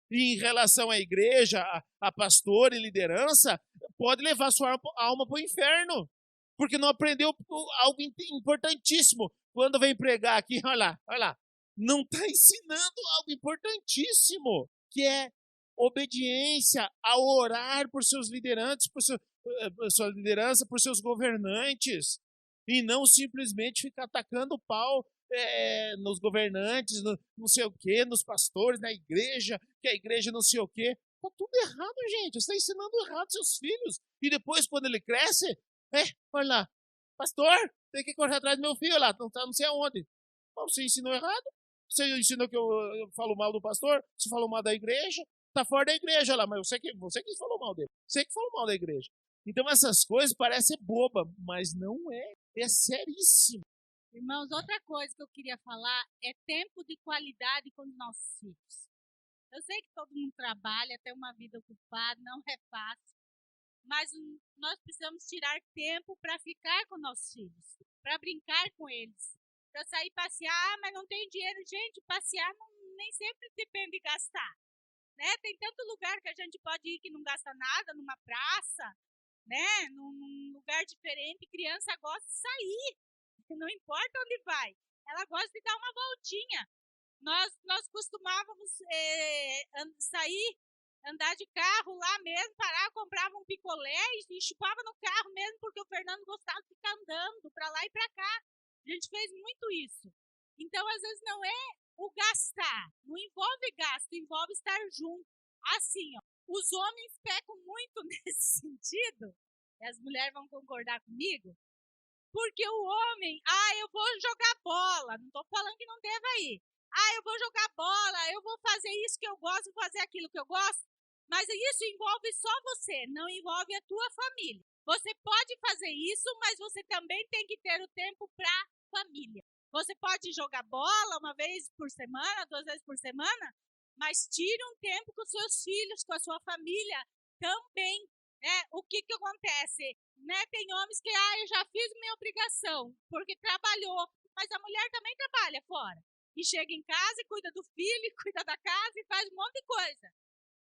E em relação à igreja, a pastor e liderança, pode levar sua alma para o inferno, porque não aprendeu algo importantíssimo. Quando vem pregar aqui, olha lá, não está ensinando algo importantíssimo, que é obediência, a orar por seus liderantes, por sua liderança, por seus governantes, e não simplesmente ficar atacando pau nos governantes, não sei o quê, nos pastores, na igreja, que a igreja não sei o quê. Está tudo errado, gente. Você está ensinando errado seus filhos. E depois, quando ele cresce, olha lá, pastor, tem que correr atrás do meu filho lá, não sei aonde. Você ensinou errado? Você ensinou que eu falo mal do pastor? Você falou mal da igreja? Está fora da igreja lá, mas você que falou mal dele. Você que falou mal da igreja. Então essas coisas parecem boba, mas não é. É seríssimo. Irmãos, outra coisa que eu queria falar é tempo de qualidade com os nossos filhos. Eu sei que todo mundo trabalha, tem uma vida ocupada, não é fácil, mas nós precisamos tirar tempo para ficar com nossos filhos, para brincar com eles, para sair passear, mas não tem dinheiro. Gente, passear nem sempre depende de gastar, né? Tem tanto lugar que a gente pode ir que não gasta nada, numa praça, né? Num lugar diferente. Criança gosta de sair, não importa onde vai, ela gosta de dar uma voltinha. Nós costumávamos sair, andar de carro lá mesmo, parar, comprava um picolé e chupava no carro mesmo, porque o Fernando gostava de ficar andando para lá e para cá. A gente fez muito isso. Então, às vezes, não é o gastar. Não envolve gasto, envolve estar junto. Assim, ó, os homens pecam muito nesse sentido. E as mulheres vão concordar comigo. Porque o homem, eu vou jogar bola. Não estou falando que não deva ir. Eu vou jogar bola, eu vou fazer isso que eu gosto, vou fazer aquilo que eu gosto. Mas isso envolve só você, não envolve a tua família. Você pode fazer isso, mas você também tem que ter o tempo para a família. Você pode jogar bola uma vez por semana, 2 vezes por semana, mas tire um tempo com os seus filhos, com a sua família também. O que acontece? Tem homens que, eu já fiz minha obrigação, porque trabalhou, mas a mulher também trabalha fora. E chega em casa e cuida do filho, cuida da casa e faz um monte de coisa.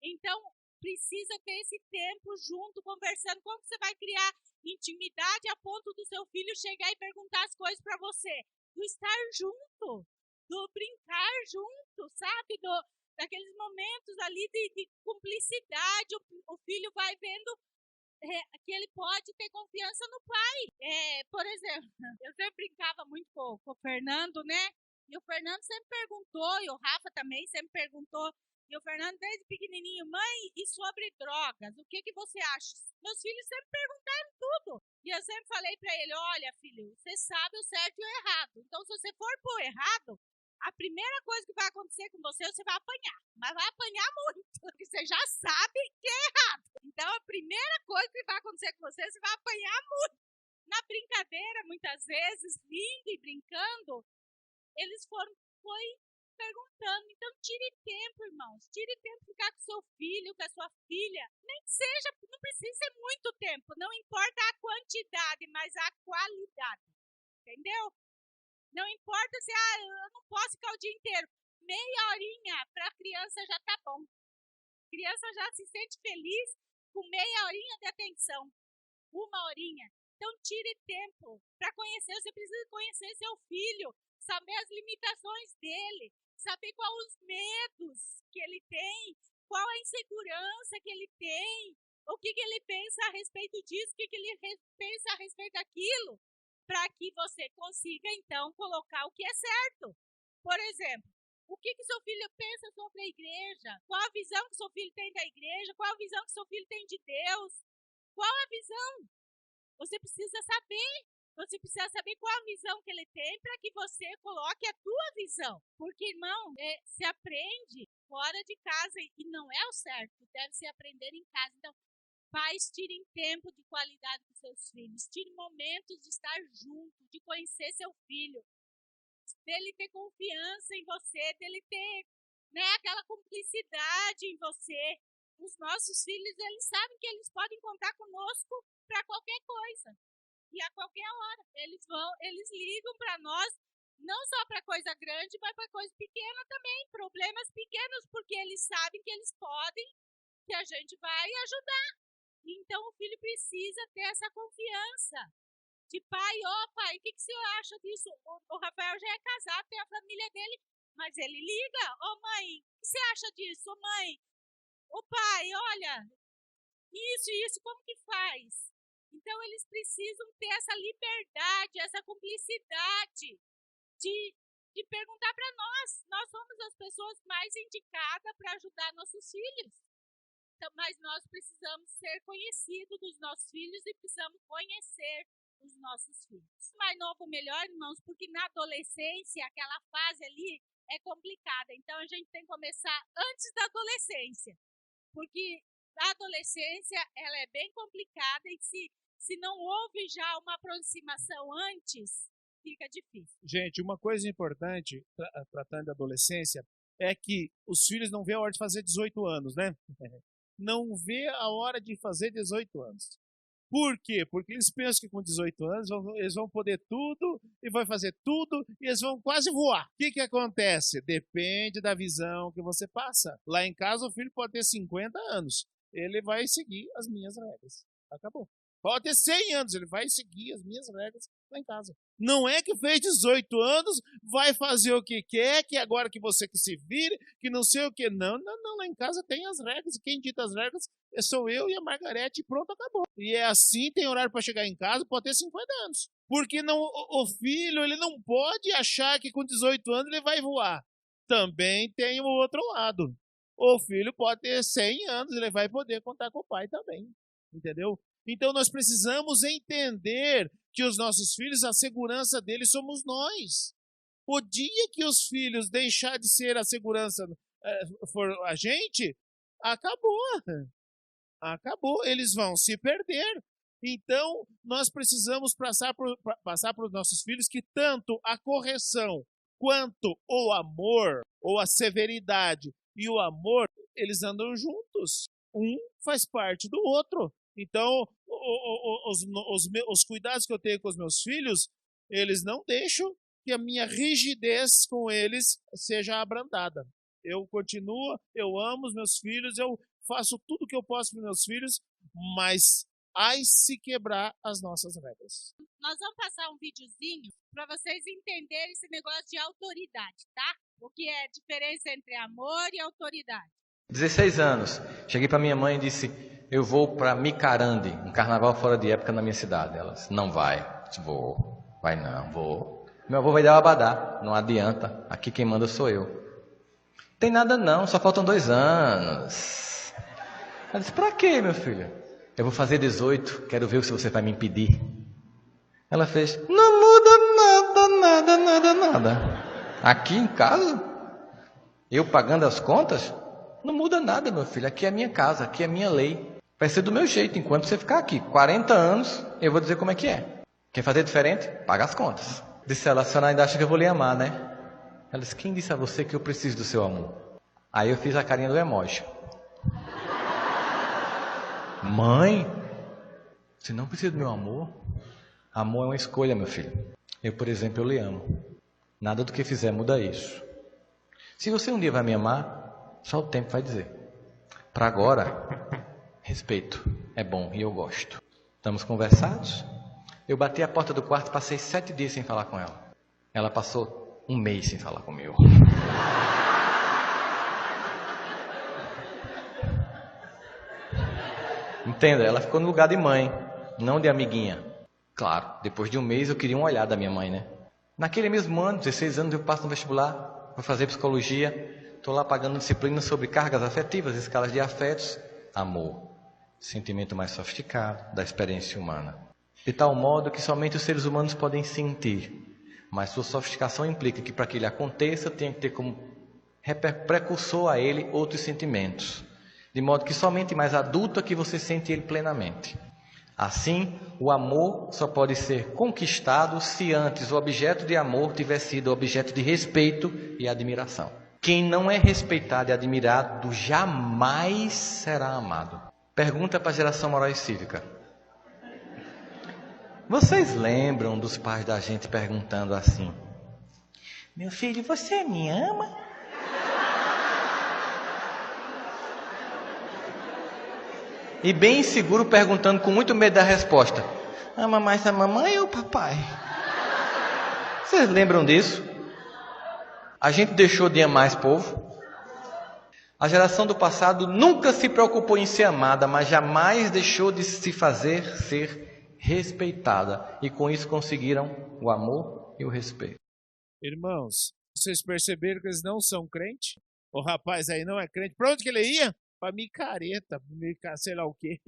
Então, precisa ter esse tempo junto, conversando. Como você vai criar intimidade a ponto do seu filho chegar e perguntar as coisas para você? Do estar junto, do brincar junto, sabe? Daqueles momentos ali de cumplicidade. O filho vai vendo que ele pode ter confiança no pai. Por exemplo, eu sempre brincava muito com o Fernando, né? E o Fernando sempre perguntou, e o Rafa também sempre perguntou, e o Fernando desde pequenininho, mãe, e sobre drogas, o que você acha? Meus filhos sempre perguntaram tudo. E eu sempre falei para ele, olha, filho, você sabe o certo e o errado. Então, se você for pro errado, a primeira coisa que vai acontecer com você vai apanhar. Mas vai apanhar muito, porque você já sabe que é errado. Então, a primeira coisa que vai acontecer com você vai apanhar muito. Na brincadeira, muitas vezes, rindo e brincando, eles foi perguntando. Então, tire tempo, irmãos. Tire tempo de ficar com seu filho, com a sua filha. Nem que seja, não precisa ser muito tempo. Não importa a quantidade, mas a qualidade. Entendeu? Não importa se eu não posso ficar o dia inteiro. Meia horinha para a criança já tá bom. A criança já se sente feliz com meia horinha de atenção. 1 horinha. Então, tire tempo para conhecer. Você precisa conhecer seu filho. Saber as limitações dele, saber quais os medos que ele tem, qual a insegurança que ele tem, o que ele pensa a respeito disso, o que ele pensa a respeito daquilo, para que você consiga, então, colocar o que é certo. Por exemplo, o que seu filho pensa sobre a igreja, qual a visão que seu filho tem da igreja, qual a visão que seu filho tem de Deus, qual a visão? Você precisa saber. Você precisa saber qual a visão que ele tem para que você coloque a tua visão. Porque, irmão, se aprende fora de casa e não é o certo. Deve se aprender em casa. Então, pais, tirem tempo de qualidade com seus filhos. Tirem momentos de estar junto, de conhecer seu filho. Dele ter confiança em você, dele ter aquela cumplicidade em você. Os nossos filhos, eles sabem que eles podem contar conosco para qualquer coisa. E a qualquer hora, eles ligam para nós, não só para coisa grande, mas para coisa pequena também, problemas pequenos, porque eles sabem que eles podem, que a gente vai ajudar. Então, o filho precisa ter essa confiança. De pai, pai, o que o senhor acha disso? O Rafael já é casado, tem a família dele, mas ele liga, mãe, o que você acha disso? Mãe, pai, olha, isso, como que faz? Então, eles precisam ter essa liberdade, essa cumplicidade de perguntar para nós. Nós somos as pessoas mais indicadas para ajudar nossos filhos. Então, mas nós precisamos ser conhecidos dos nossos filhos e precisamos conhecer os nossos filhos. Mais novo, melhor, irmãos, porque na adolescência, aquela fase ali é complicada. Então, a gente tem que começar antes da adolescência. Porque a adolescência, ela é bem complicada e se não houve já uma aproximação antes, fica difícil. Gente, uma coisa importante, tratando da adolescência, é que os filhos não vê a hora de fazer 18 anos, né? Não vê a hora de fazer 18 anos. Por quê? Porque eles pensam que com 18 anos eles vão poder tudo e vão fazer tudo e eles vão quase voar. O que acontece? Depende da visão que você passa. Lá em casa o filho pode ter 50 anos. Ele vai seguir as minhas regras. Acabou. Pode ter 100 anos, ele vai seguir as minhas regras lá em casa. Não é que fez 18 anos, vai fazer o que quer, que agora que você que se vire, que não sei o que. Não, lá em casa tem as regras, e quem dita as regras sou eu e a Margarete, e pronto, acabou. E é assim, tem horário para chegar em casa, pode ter 50 anos. Porque não, o filho, ele não pode achar que com 18 anos ele vai voar. Também tem o outro lado. O filho pode ter 100 anos, ele vai poder contar com o pai também. Entendeu? Então nós precisamos entender que os nossos filhos, a segurança deles somos nós. O dia que os filhos deixar de ser a segurança for a gente, acabou. Acabou. Eles vão se perder. Então, nós precisamos passar para os nossos filhos que tanto a correção quanto o amor, ou a severidade e o amor, eles andam juntos. Um faz parte do outro. Então, os cuidados que eu tenho com os meus filhos, eles não deixam que a minha rigidez com eles seja abrandada. Eu continuo, eu amo os meus filhos, eu faço tudo o que eu posso para meus filhos, mas ai se quebrar as nossas regras. Nós vamos passar um videozinho para vocês entenderem esse negócio de autoridade, tá? O que é a diferença entre amor e autoridade. 16 anos. Cheguei para minha mãe e disse, eu vou para Micarande, um carnaval fora de época na minha cidade. Ela disse, não vai. Eu disse, vou. Vai não, vou. Meu avô vai dar o abadá, não adianta. Aqui quem manda sou eu. Tem nada não, só faltam 2 anos. Ela disse, pra quê, meu filho? Eu vou fazer 18, quero ver se você vai me impedir. Ela fez, não muda nada. Aqui em casa, eu pagando as contas, não muda nada, meu filho. Aqui é a minha casa, aqui é a minha lei. Vai ser do meu jeito, enquanto você ficar aqui. 40 anos, eu vou dizer como é que é. Quer fazer diferente? Paga as contas. Disse ela, a senhora ainda acha que eu vou lhe amar, né? Ela disse, quem disse a você que eu preciso do seu amor? Aí eu fiz a carinha do emoji. Mãe, você não precisa do meu amor? Amor é uma escolha, meu filho. Eu, por exemplo, eu lhe amo. Nada do que fizer muda isso. Se você um dia vai me amar, só o tempo vai dizer. Para agora, respeito. É bom e eu gosto. Estamos conversados? Eu bati a porta do quarto, passei 7 dias sem falar com ela. Ela passou 1 mês sem falar comigo. Entenda, ela ficou no lugar de mãe, não de amiguinha. Claro, depois de 1 mês eu queria um olhar da minha mãe, né? Naquele mesmo ano, 16 anos, eu passo no vestibular, vou fazer psicologia, estou lá pagando disciplina sobre cargas afetivas, escalas de afetos, amor, sentimento mais sofisticado da experiência humana. De tal modo que somente os seres humanos podem sentir, mas sua sofisticação implica que para que ele aconteça, tem que ter como precursor a ele outros sentimentos. De modo que somente mais adulto é que você sente ele plenamente. Assim, o amor só pode ser conquistado se antes o objeto de amor tiver sido objeto de respeito e admiração. Quem não é respeitado e admirado jamais será amado. Pergunta para a geração moral e cívica. Vocês lembram dos pais da gente perguntando assim: meu filho, você me ama? E bem inseguro perguntando com muito medo da resposta: ama mais a mamãe ou o papai? Vocês lembram disso? A gente deixou de amar esse povo. A geração do passado nunca se preocupou em ser amada, mas jamais deixou de se fazer ser respeitada. E com isso conseguiram o amor e o respeito. Irmãos, vocês perceberam que eles não são crentes? O rapaz aí não é crente. Para onde que ele ia? Para micareta, sei lá o quê.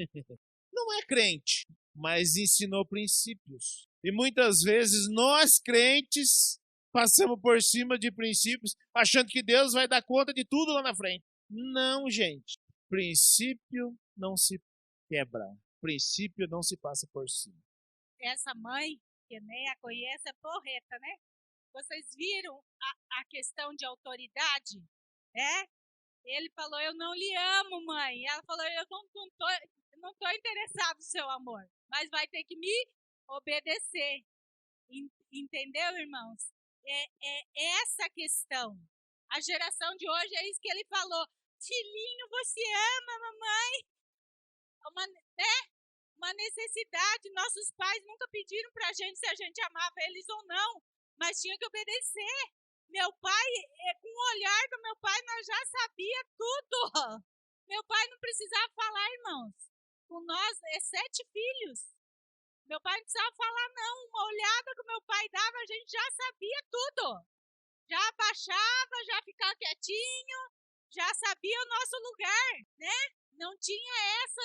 Não é crente, mas ensinou princípios. E muitas vezes nós crentes passamos por cima de princípios, achando que Deus vai dar conta de tudo lá na frente. Não, gente. Princípio não se quebra. Princípio não se passa por cima. Essa mãe, que nem a conhece, é porreta, né? Vocês viram a questão de autoridade? Ele falou, eu não lhe amo, mãe. Ela falou, eu não tô interessado no seu amor, mas vai ter que me obedecer. Entendeu, irmãos? É essa questão. A geração de hoje é isso que ele falou. Filhinho, você ama, mamãe? Uma uma necessidade. Nossos pais nunca pediram para a gente se a gente amava eles ou não, mas tinha que obedecer. Meu pai, com o olhar do meu pai, nós já sabia tudo. Meu pai não precisava falar, irmãos. Com nós, 7 filhos. Meu pai não precisava falar, não. Uma olhada que o meu pai dava, a gente já sabia tudo. Já abaixava, já ficava quietinho, já sabia o nosso lugar, né? Não tinha essa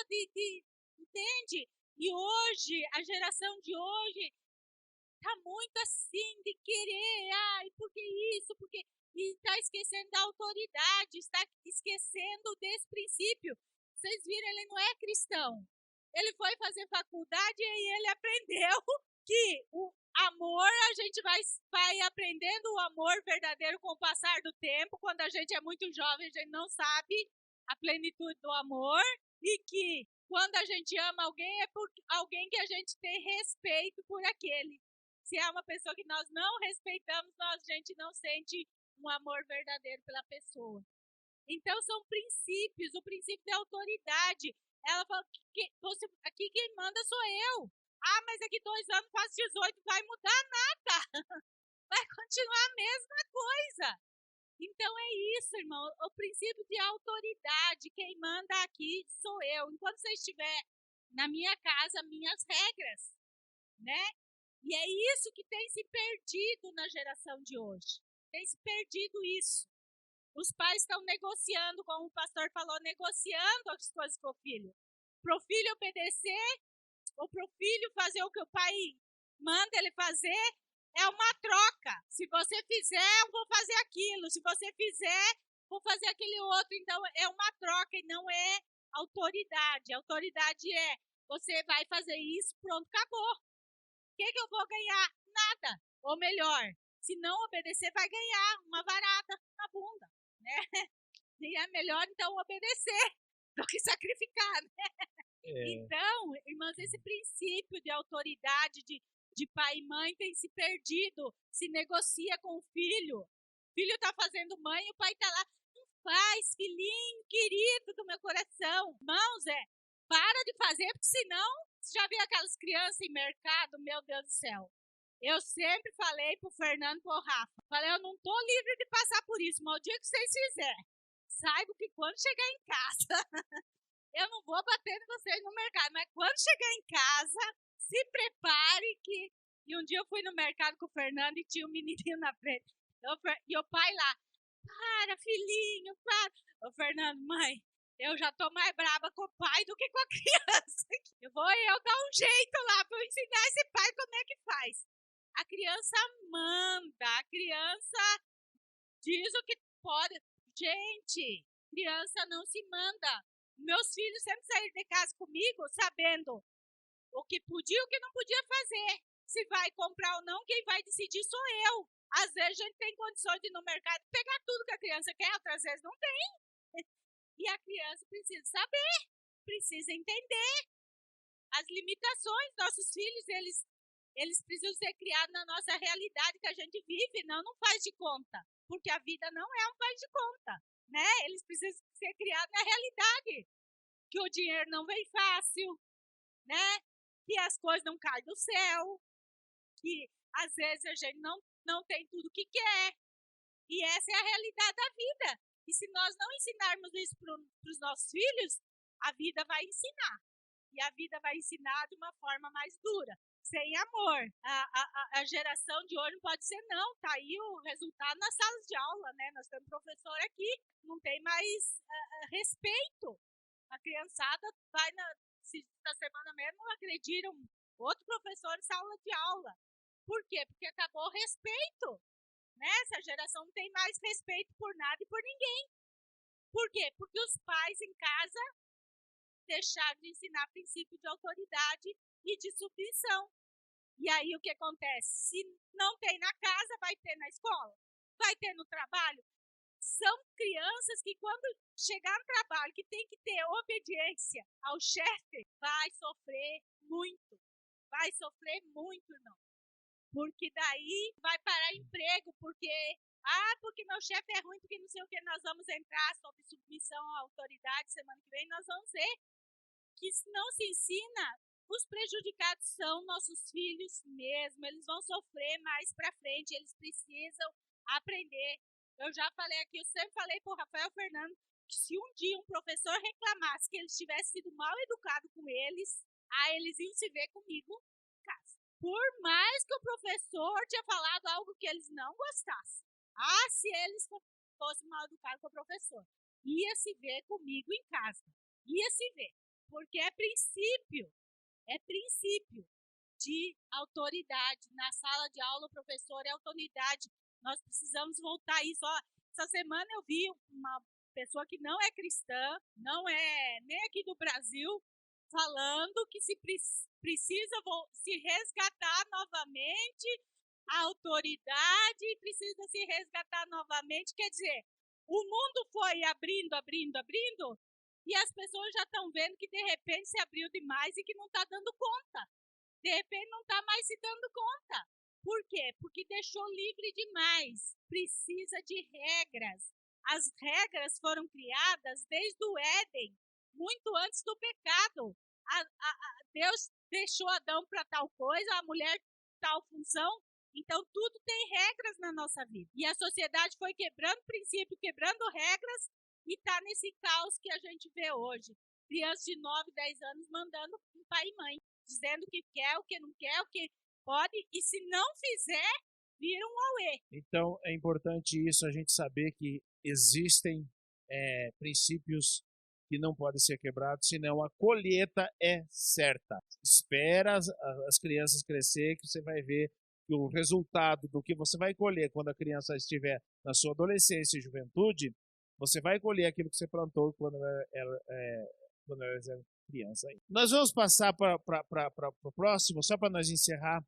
entende? E hoje, a geração de hoje, tá muito assim, de querer, por que isso, porque... E está esquecendo da autoridade, está esquecendo desse princípio. Vocês viram, ele não é cristão. Ele foi fazer faculdade e ele aprendeu que o amor, a gente vai aprendendo o amor verdadeiro com o passar do tempo. Quando a gente é muito jovem, a gente não sabe a plenitude do amor. E que quando a gente ama alguém, é por alguém que a gente tem respeito por aquele. Se é uma pessoa que nós não respeitamos, a gente não sente um amor verdadeiro pela pessoa. Então, são princípios, o princípio da autoridade. Ela fala, aqui quem manda sou eu. Mas daqui 2 anos, faço 18, vai mudar nada. Vai continuar a mesma coisa. Então, é isso, irmão. O princípio de autoridade, quem manda aqui sou eu. Enquanto você estiver na minha casa, minhas regras, né? E é isso que tem se perdido na geração de hoje. Tem se perdido isso. Os pais estão negociando, como o pastor falou, negociando as coisas com o filho. Para o filho obedecer, ou para o filho fazer o que o pai manda ele fazer, é uma troca. Se você fizer, eu vou fazer aquilo. Se você fizer, vou fazer aquele outro. Então, é uma troca e não é autoridade. Autoridade é, você vai fazer isso, pronto, acabou. O que eu vou ganhar? Nada. Ou melhor, se não obedecer, vai ganhar uma varada na bunda, né? E é melhor, então, obedecer do que sacrificar, né? Então, irmãos, esse princípio de autoridade de pai e mãe tem se perdido. Se negocia com o filho. O filho está fazendo mãe e o pai está lá. Não faz, filhinho, querido do meu coração. Irmãos, para de fazer, porque senão, você já viu aquelas crianças em mercado? Meu Deus do céu. Eu sempre falei pro Fernando e pro Rafa. Falei, eu não tô livre de passar por isso, mas o dia que vocês fizerem, saiba que quando chegar em casa, eu não vou bater em vocês no mercado, mas quando chegar em casa, se prepare que... E um dia eu fui no mercado com o Fernando e tinha um menininho na frente. E o pai lá, para, filhinho, para. Ô, Fernando, mãe, eu já tô mais brava com o pai do que com a criança. Eu dar um jeito lá para ensinar esse pai como é que faz. A criança manda, a criança diz o que pode. Gente, criança não se manda. Meus filhos sempre saíram de casa comigo sabendo o que podia e o que não podia fazer. Se vai comprar ou não, quem vai decidir sou eu. Às vezes a gente tem condições de ir no mercado e pegar tudo que a criança quer, outras vezes não tem. E a criança precisa saber, precisa entender as limitações. Nossos filhos, eles precisam ser criados na nossa realidade que a gente vive, não faz de conta. Porque a vida não é um faz de conta, né? Eles precisam ser criados na realidade. Que o dinheiro não vem fácil, né? Que as coisas não caem do céu. Que às vezes a gente não tem tudo o que quer. E essa é a realidade da vida. E se nós não ensinarmos isso para os nossos filhos, a vida vai ensinar. E a vida vai ensinar de uma forma mais dura, sem amor. A geração de hoje não pode ser não. Tá aí o resultado nas salas de aula, né? Nós temos professor aqui, não tem mais respeito. A criançada vai essa semana mesmo agrediram outro professor em sala de aula. Por quê? Porque acabou o respeito. Né? Essa geração não tem mais respeito por nada e por ninguém. Por quê? Porque os pais em casa deixaram de ensinar princípio de autoridade e de submissão. E aí o que acontece? Se não tem na casa, vai ter na escola, vai ter no trabalho. São crianças que quando chegar no trabalho, que tem que ter obediência ao chefe, vai sofrer muito. Vai sofrer muito, irmão. Porque daí vai parar emprego, porque meu chefe é ruim, porque não sei o que, nós vamos entrar sobre submissão à autoridade semana que vem, nós vamos ver que não se ensina Os prejudicados são nossos filhos mesmo, eles vão sofrer mais para frente, eles precisam aprender. Eu já falei aqui, eu sempre falei para o Rafael Fernando, que se um dia um professor reclamasse que eles tivessem sido mal educados com eles, eles iam se ver comigo em casa. Por mais que o professor tinha falado algo que eles não gostassem, se eles fossem mal educados com o professor, ia se ver comigo em casa, ia se ver, porque é princípio de autoridade. Na sala de aula, o professor é autoridade. Nós precisamos voltar a isso. Essa semana eu vi uma pessoa que não é cristã, não é nem aqui do Brasil, falando que se precisa se resgatar novamente a autoridade, precisa se resgatar novamente. Quer dizer, o mundo foi abrindo, e as pessoas já estão vendo que de repente se abriu demais e que não está dando conta. De repente não está mais se dando conta. Por quê? Porque deixou livre demais. Precisa de regras. As regras foram criadas desde o Éden, muito antes do pecado. Deus deixou Adão para tal coisa, a mulher tal função. Então tudo tem regras na nossa vida. E a sociedade foi quebrando princípio, quebrando regras, e está nesse caos que a gente vê hoje. Crianças de 9, 10 anos mandando um pai e mãe, dizendo o que quer, o que não quer, o que pode, e se não fizer, vira um auê. Então, é importante isso, a gente saber que existem princípios que não podem ser quebrados, senão a colheita é certa. Espera as crianças crescer, que você vai ver que o resultado do que você vai colher quando a criança estiver na sua adolescência e juventude, você vai colher aquilo que você plantou quando ela era criança. Nós vamos passar para o próximo, só para nós encerrar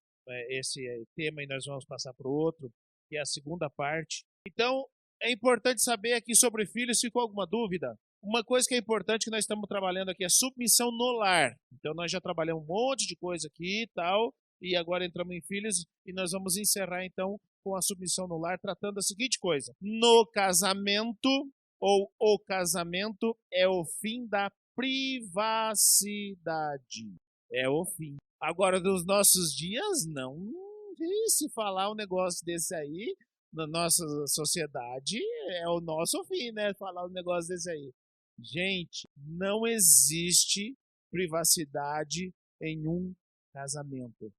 esse tema, e nós vamos passar para o outro, que é a segunda parte. Então, é importante saber aqui sobre filhos. Ficou alguma dúvida? Uma coisa que é importante que nós estamos trabalhando aqui é submissão no lar. Então, nós já trabalhamos um monte de coisa aqui e tal, e agora entramos em filhos, e nós vamos encerrar, então, com a submissão no lar, tratando da seguinte coisa. No casamento, ou o casamento é o fim da privacidade. É o fim. Agora, nos nossos dias, não se falar um negócio desse aí, na nossa sociedade, é o nosso fim, né? Falar um negócio desse aí. Gente, não existe privacidade em um casamento.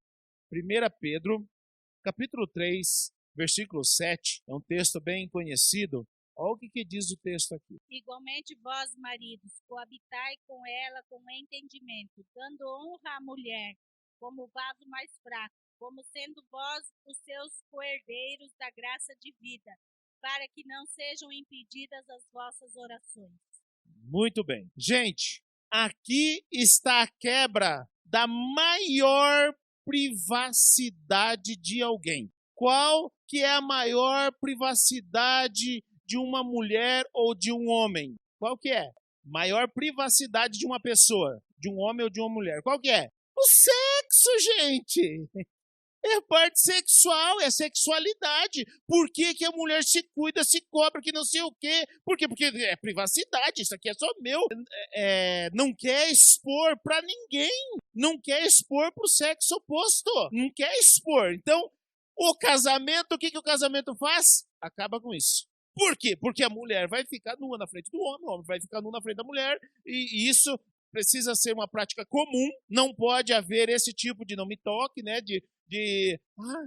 1 Pedro, capítulo 3, versículo 7, é um texto bem conhecido. Olha o que diz o texto aqui. Igualmente vós, maridos, coabitai com ela com entendimento, dando honra à mulher como vaso mais fraco, como sendo vós os seus coerdeiros da graça de vida, para que não sejam impedidas as vossas orações. Muito bem. Gente, aqui está a quebra da maior privacidade de alguém. Qual que é a maior privacidade de uma mulher ou de um homem? Qual que é? Maior privacidade de uma pessoa, de um homem ou de uma mulher. Qual que é? O sexo, gente! É a parte sexual, é a sexualidade. Por que a mulher se cuida, se cobra, que não sei o quê? Por quê? Porque é privacidade, isso aqui é só meu. Não quer expor pra ninguém. Não quer expor pro sexo oposto. Não quer expor. Então, o casamento, o que o casamento faz? Acaba com isso. Por quê? Porque a mulher vai ficar nua na frente do homem, o homem vai ficar nu na frente da mulher, e isso precisa ser uma prática comum. Não pode haver esse tipo de não me toque, né?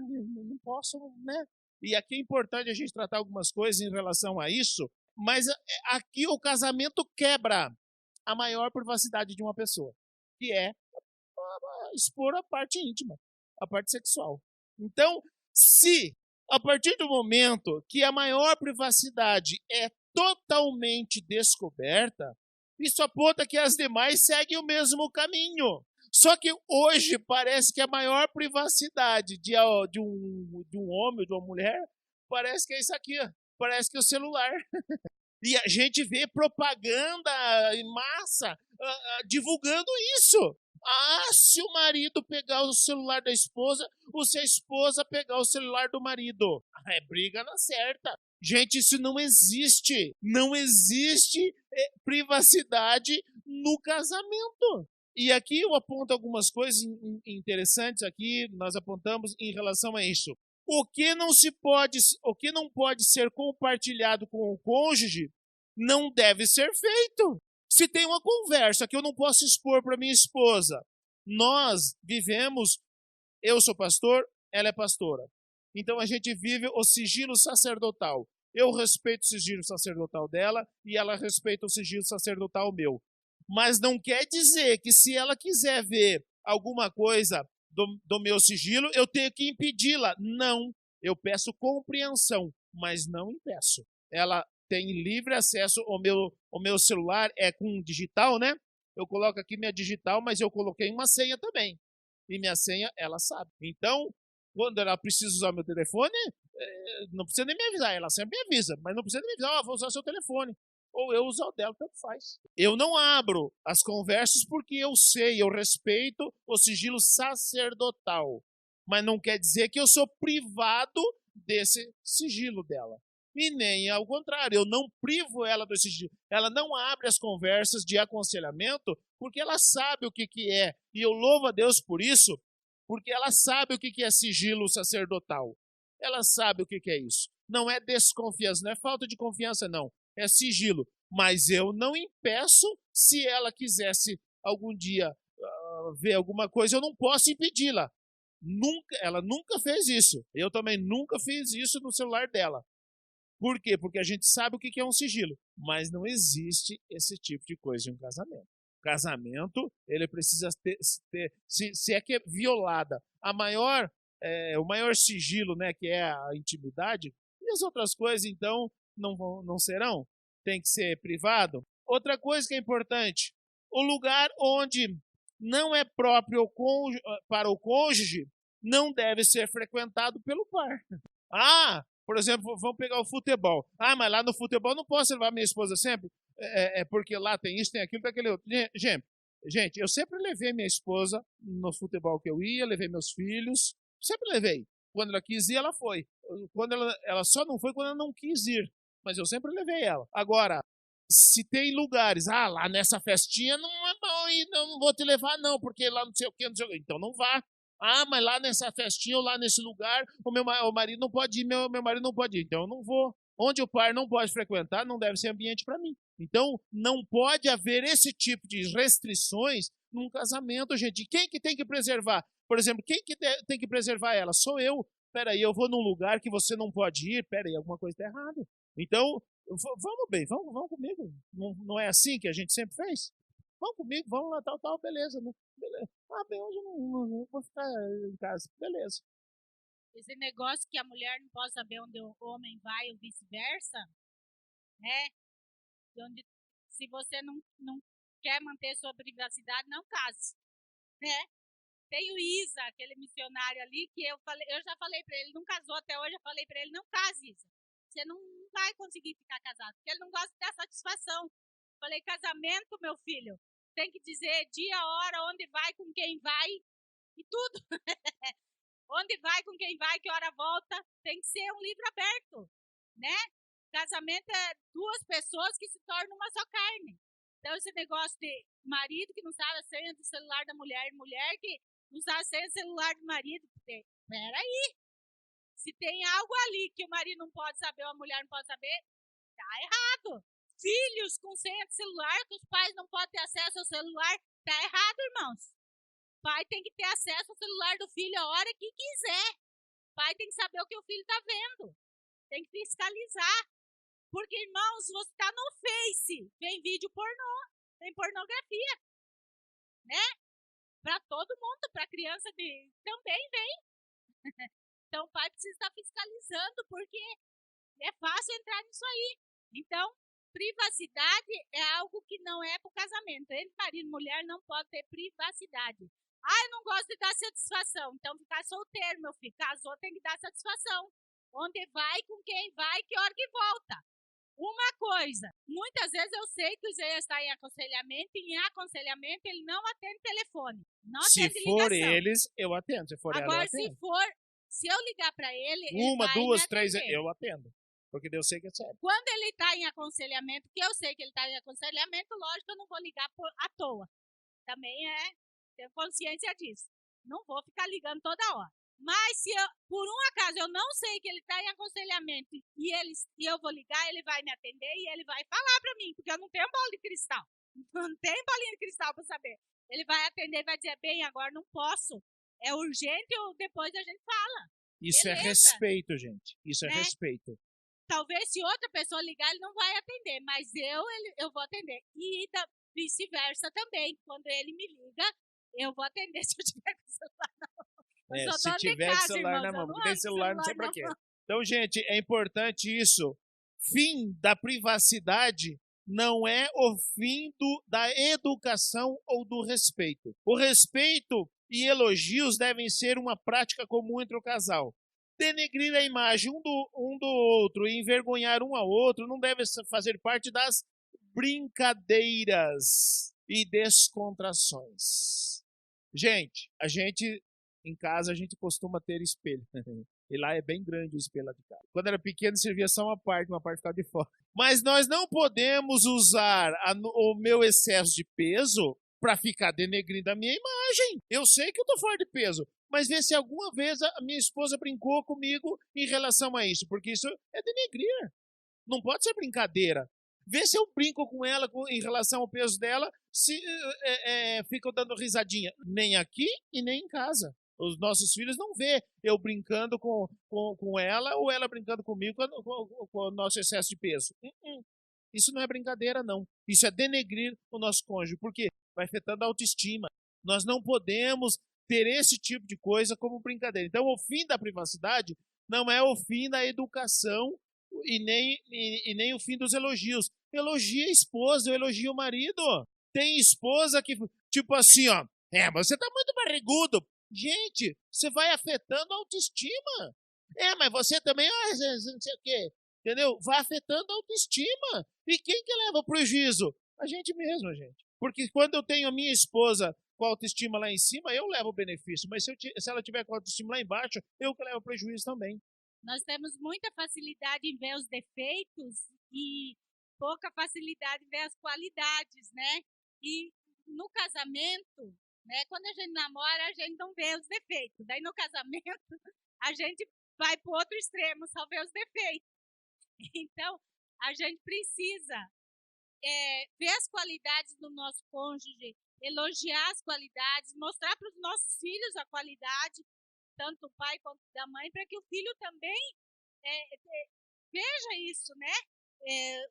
Não posso, né? E aqui é importante a gente tratar algumas coisas em relação a isso, mas aqui o casamento quebra a maior privacidade de uma pessoa, que é expor a parte íntima, a parte sexual. Então, se a partir do momento que a maior privacidade é totalmente descoberta, isso aponta que as demais seguem o mesmo caminho. Só que hoje parece que a maior privacidade de um homem ou de uma mulher parece que é isso aqui, parece que é o celular. E a gente vê propaganda em massa divulgando isso. Se o marido pegar o celular da esposa, ou se a esposa pegar o celular do marido, é briga na certa. Gente, isso não existe. Não existe privacidade no casamento. E aqui eu aponto algumas coisas interessantes aqui, nós apontamos em relação a isso. O que não pode ser compartilhado com o cônjuge não deve ser feito. Se tem uma conversa que eu não posso expor para minha esposa, nós vivemos, eu sou pastor, ela é pastora. Então a gente vive o sigilo sacerdotal. Eu respeito o sigilo sacerdotal dela e ela respeita o sigilo sacerdotal meu. Mas não quer dizer que se ela quiser ver alguma coisa do meu sigilo, eu tenho que impedi-la. Não, eu peço compreensão, mas não impeço. Ela tem livre acesso ao meu celular, é com digital, né? Eu coloco aqui minha digital, mas eu coloquei uma senha também. E minha senha, ela sabe. Então, quando ela precisa usar meu telefone, não precisa nem me avisar. Ela sempre me avisa, mas não precisa nem me avisar, vou usar seu telefone. Ou eu usar o dela, tanto faz. Eu não abro as conversas porque eu sei, eu respeito o sigilo sacerdotal. Mas não quer dizer que eu sou privado desse sigilo dela. E nem ao contrário, eu não privo ela do sigilo. Ela não abre as conversas de aconselhamento porque ela sabe o que é. E eu louvo a Deus por isso, porque ela sabe o que é sigilo sacerdotal. Ela sabe o que é isso. Não é desconfiança, não é falta de confiança, não. É sigilo. Mas eu não impeço, se ela quisesse algum dia ver alguma coisa, eu não posso impedi-la. Ela nunca fez isso. Eu também nunca fiz isso no celular dela. Por quê? Porque a gente sabe o que é um sigilo. Mas não existe esse tipo de coisa em um casamento. O casamento, ele precisa ter se é que é violada o maior sigilo, né, que é a intimidade, e as outras coisas, então, não serão? Tem que ser privado. Outra coisa que é importante, o lugar onde não é próprio para o cônjuge não deve ser frequentado pelo par. Por exemplo, vamos pegar o futebol. Mas lá no futebol não posso levar minha esposa sempre, porque lá tem isso, tem aquilo, tem aquele outro. Gente, eu sempre levei minha esposa no futebol que eu ia, levei meus filhos, sempre levei. Quando ela quis ir, ela foi. Quando ela só não foi quando ela não quis ir. Mas eu sempre levei ela. Agora, se tem lugares, lá nessa festinha não é bom ir, não vou te levar não, porque lá não sei o que, não sei o que. Então não vá. Mas lá nessa festinha ou lá nesse lugar, o marido não pode ir, meu marido não pode ir. Então eu não vou. Onde o par não pode frequentar, não deve ser ambiente para mim. Então não pode haver esse tipo de restrições num casamento, gente. Quem que tem que preservar? Por exemplo, quem que tem que preservar ela? Sou eu. Peraí, eu vou num lugar que você não pode ir. Peraí, alguma coisa está errada. Então, vamos bem, vamos comigo. Não é assim que a gente sempre fez? Vamos comigo, vamos lá, tal, beleza. Beleza. Bem, hoje eu não vou ficar em casa. Beleza. Esse negócio que a mulher não pode saber onde o homem vai ou vice-versa, né? Se você não quer manter sua privacidade, não case, né? Tem o Isa, aquele missionário ali, que eu já falei para ele, não casou até hoje, eu falei para ele, não case, Isa. Você não vai conseguir ficar casado, porque ele não gosta da satisfação. Falei, casamento, meu filho, tem que dizer dia, hora, onde vai, com quem vai, e tudo. Onde vai, com quem vai, que hora volta, tem que ser um livro aberto, né? Casamento é duas pessoas que se tornam uma só carne. Então, esse negócio de marido que não sabe a senha do celular da mulher, mulher que não sabe a senha do celular do marido, peraí. Se tem algo ali que o marido não pode saber ou a mulher não pode saber, tá errado. Filhos com senha de celular, que os pais não podem ter acesso ao celular, tá errado, irmãos. O pai tem que ter acesso ao celular do filho a hora que quiser. O pai tem que saber o que o filho está vendo. Tem que fiscalizar. Porque, irmãos, você está no Face, vem vídeo pornô, tem pornografia, né? Para todo mundo, para criança também vem. Então, o pai precisa estar fiscalizando, porque é fácil entrar nisso aí. Então, privacidade é algo que não é para o casamento. Entre marido e mulher não pode ter privacidade. Eu não gosto de dar satisfação. Então, ficar solteiro, meu filho. Casou, tem que dar satisfação. Onde vai, com quem vai, que hora que volta. Uma coisa, muitas vezes eu sei que o Zé está em aconselhamento, e em aconselhamento ele não atende telefone. Não atende ligação. Se for eles, eu atendo. Se for agora, ela, eu atendo. Se eu ligar para ele, uma, duas, três, eu atendo. Porque eu sei que é sério. Quando ele está em aconselhamento, que eu sei que ele está em aconselhamento, lógico que eu não vou ligar à toa. também tenho consciência disso. Não vou ficar ligando toda hora. Mas se por um acaso eu não sei que ele está em aconselhamento e eu vou ligar, ele vai me atender e ele vai falar para mim, porque eu não tenho bola de cristal. Não tem bolinha de cristal para saber. Ele vai atender e vai dizer, bem, agora não posso. É urgente ou depois a gente fala. Isso Beleza. é respeito, gente. Isso é respeito. Talvez se outra pessoa ligar, ele não vai atender, mas eu vou atender. E vice-versa também. Quando ele me liga, eu vou atender se eu tiver com o celular na mão. Se tiver celular na mão, tem celular, não sei pra quê. Então, gente, é importante isso. Fim da privacidade não é o fim da educação ou do respeito. O respeito e elogios devem ser uma prática comum entre o casal. Denegrir a imagem um do outro e envergonhar um ao outro não deve fazer parte das brincadeiras e descontrações. Gente, em casa a gente costuma ter espelho. E lá é bem grande o espelho lá de casa. Quando era pequeno servia só uma parte ficava de fora. Mas nós não podemos usar o meu excesso de peso para ficar denegrindo a minha imagem. Eu sei que eu tô fora de peso, mas vê se alguma vez a minha esposa brincou comigo em relação a isso, porque isso é denegrir. Não pode ser brincadeira. Vê se eu brinco com ela em relação ao peso dela, se ficam dando risadinha. Nem aqui e nem em casa. Os nossos filhos não vê eu brincando com ela ou ela brincando comigo com o nosso excesso de peso. Isso não é brincadeira, não. Isso é denegrir o nosso cônjuge, porque vai afetando a autoestima. Nós não podemos ter esse tipo de coisa como brincadeira. Então, o fim da privacidade não é o fim da educação e nem o fim dos elogios. Elogia a esposa, elogia o marido. Tem esposa que, tipo assim, ó, mas você tá muito barrigudo. Gente, você vai afetando a autoestima. Mas você também, não sei o quê. Entendeu? Vai afetando a autoestima. E quem que leva o prejuízo? A gente mesmo, gente. Porque quando eu tenho a minha esposa com a autoestima lá em cima, eu levo o benefício. Mas se ela tiver com a autoestima lá embaixo, eu que levo o prejuízo também. Nós temos muita facilidade em ver os defeitos e pouca facilidade em ver as qualidades, né? E no casamento, né, quando a gente namora, a gente não vê os defeitos. Daí no casamento, a gente vai para o outro extremo, só vê os defeitos. Então, a gente precisa ver as qualidades do nosso cônjuge, elogiar as qualidades, mostrar para os nossos filhos a qualidade, tanto do pai quanto da mãe, para que o filho também veja isso, né?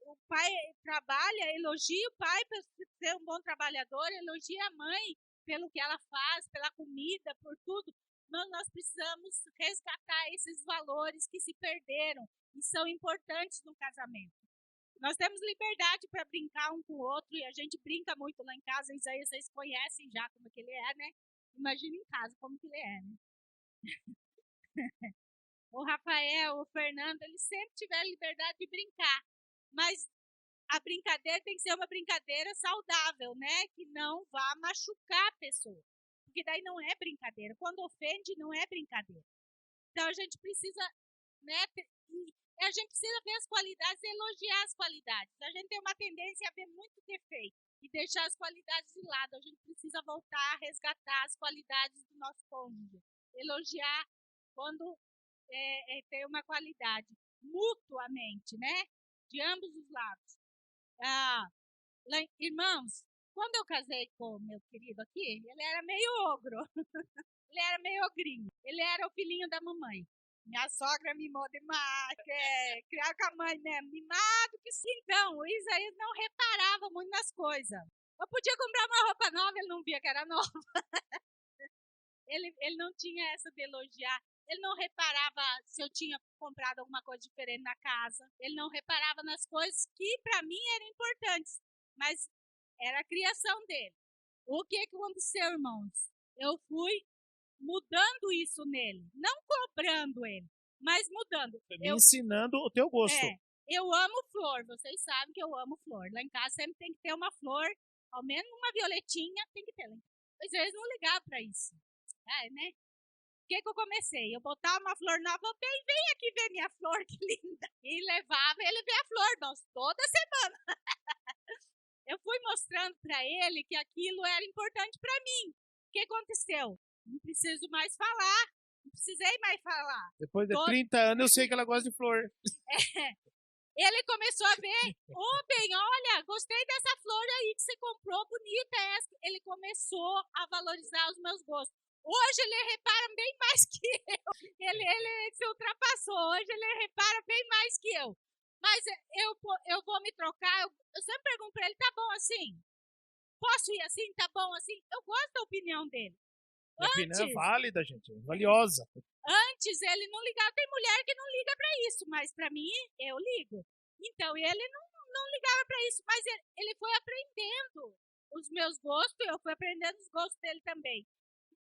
O pai trabalha, elogia o pai por ser um bom trabalhador, elogia a mãe pelo que ela faz, pela comida, por tudo. Nós precisamos resgatar esses valores que se perderam e são importantes no casamento. Nós temos liberdade para brincar um com o outro e a gente brinca muito lá em casa. Isso aí vocês conhecem já como que ele é, né? Imagina em casa como que ele é, né? O Rafael, o Fernando, eles sempre tiveram liberdade de brincar. Mas a brincadeira tem que ser uma brincadeira saudável, né? Que não vá machucar a pessoa. Porque daí não é brincadeira. Quando ofende, não é brincadeira. Então a gente precisa, né? A gente precisa ver as qualidades e elogiar as qualidades. A gente tem uma tendência a ver muito defeito e deixar as qualidades de lado. A gente precisa voltar a resgatar as qualidades do nosso cônjuge. Elogiar quando tem uma qualidade mutuamente, né? De ambos os lados. Irmãos, quando eu casei com o meu querido aqui, ele era meio ogro. Ele era meio ogrinho. Ele era o filhinho da mamãe. Minha sogra mimou demais, criar com a mãe mesmo, mimado que sim. Então, o Isaías não reparava muito nas coisas. Eu podia comprar uma roupa nova, ele não via que era nova. Ele não tinha essa de elogiar. Ele não reparava se eu tinha comprado alguma coisa diferente na casa. Ele não reparava nas coisas que, para mim, eram importantes. Mas era a criação dele. O que aconteceu, irmãos? Eu fui mudando isso nele. Não cobrando ele, mas mudando. Ensinando o teu gosto. Eu amo flor. Vocês sabem que eu amo flor. Lá em casa sempre tem que ter uma flor. Ao menos uma violetinha tem que ter. Às vezes não ligava para isso. Né? O que eu comecei? Eu botava uma flor nova, vem aqui ver minha flor, que linda. E levava ele ver a flor, nós, toda semana. Eu fui mostrando para para ele que aquilo era importante para mim. O que aconteceu? Não preciso mais falar. Não precisei mais falar. Depois de 30 anos, eu sei que ela gosta de flor. Ele começou a ver, bem, olha, gostei dessa flor aí que você comprou, bonita essa. Ele começou a valorizar os meus gostos. Hoje ele repara bem mais que eu. Ele se ultrapassou. Hoje ele repara bem mais que eu. Mas eu vou me trocar. Eu sempre pergunto para ele, tá bom assim? Posso ir assim? Tá bom assim? Eu gosto da opinião dele. A opinião é válida, gente. É valiosa. Antes ele não ligava. Tem mulher que não liga para isso, mas para mim eu ligo. Então ele não ligava para isso, mas ele foi aprendendo os meus gostos, eu fui aprendendo os gostos dele também.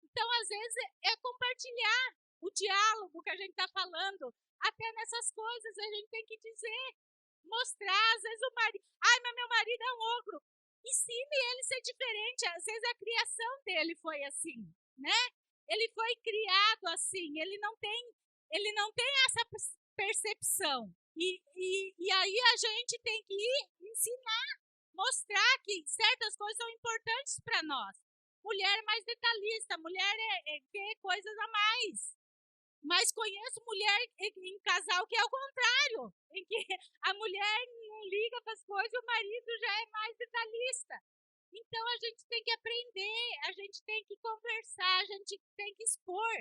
Então, às vezes, é compartilhar o diálogo que a gente está falando. Até nessas coisas a gente tem que dizer, mostrar. Às vezes o marido, mas meu marido é um ogro. Ensine ele a ser diferente. Às vezes a criação dele foi assim, né? Ele foi criado assim, ele não tem essa percepção. E aí a gente tem que ensinar, mostrar que certas coisas são importantes para nós. Mulher é mais detalhista, mulher vê coisas a mais. Mas conheço mulher em casal que é o contrário, em que a mulher não liga para as coisas e o marido já é mais detalhista. Então a gente tem que aprender, a gente tem que conversar, a gente tem que expor.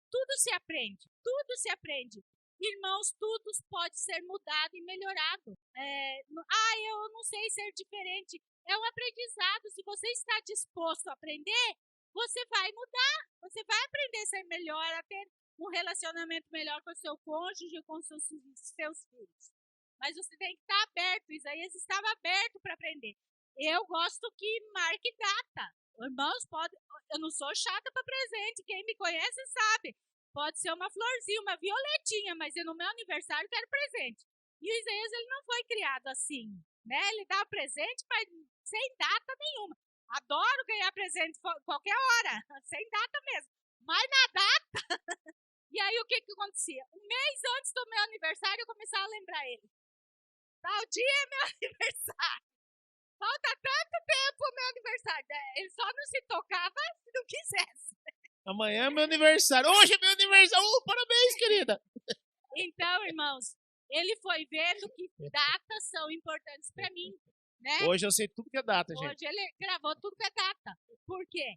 Tudo se aprende, tudo se aprende. Irmãos, tudo pode ser mudado e melhorado. Eu não sei ser diferente. É um aprendizado. Se você está disposto a aprender, você vai mudar. Você vai aprender a ser melhor, a ter um relacionamento melhor com o seu cônjuge, com os seus filhos. Mas você tem que estar aberto. Isaías estava aberto para aprender. Eu gosto que marque data. Irmãos, eu não sou chata para presente. Quem me conhece sabe. Pode ser uma florzinha, uma violetinha, mas no meu aniversário eu quero presente. E o Isaías, ele não foi criado assim, né? Ele dá presente, mas sem data nenhuma. Adoro ganhar presente qualquer hora, sem data mesmo. Mas na data... E aí o que acontecia? Um mês antes do meu aniversário eu começava a lembrar ele. Tal dia é meu aniversário. Falta tanto tempo o meu aniversário. Ele só não se tocava se não quisesse. Amanhã é meu aniversário. Hoje é meu aniversário. Parabéns, querida. Então, irmãos, ele foi vendo que datas são importantes para mim, né? Hoje eu sei tudo que é data, gente. Hoje ele gravou tudo que é data. Por quê?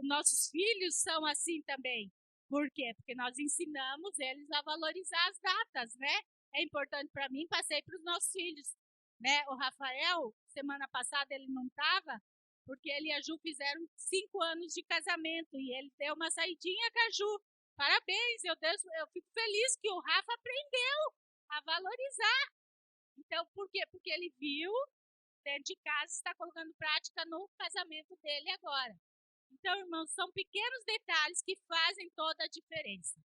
Nossos filhos são assim também. Por quê? Porque nós ensinamos eles a valorizar as datas, né? É importante para mim, passei para os nossos filhos, né? O Rafael, semana passada ele não estava, porque ele e a Ju fizeram 5 anos de casamento e ele deu uma saidinha com a Ju. Parabéns, eu fico feliz que o Rafa aprendeu a valorizar. Então, por quê? Porque ele viu dentro de casa, está colocando prática no casamento dele agora. Então, irmãos, são pequenos detalhes que fazem toda a diferença.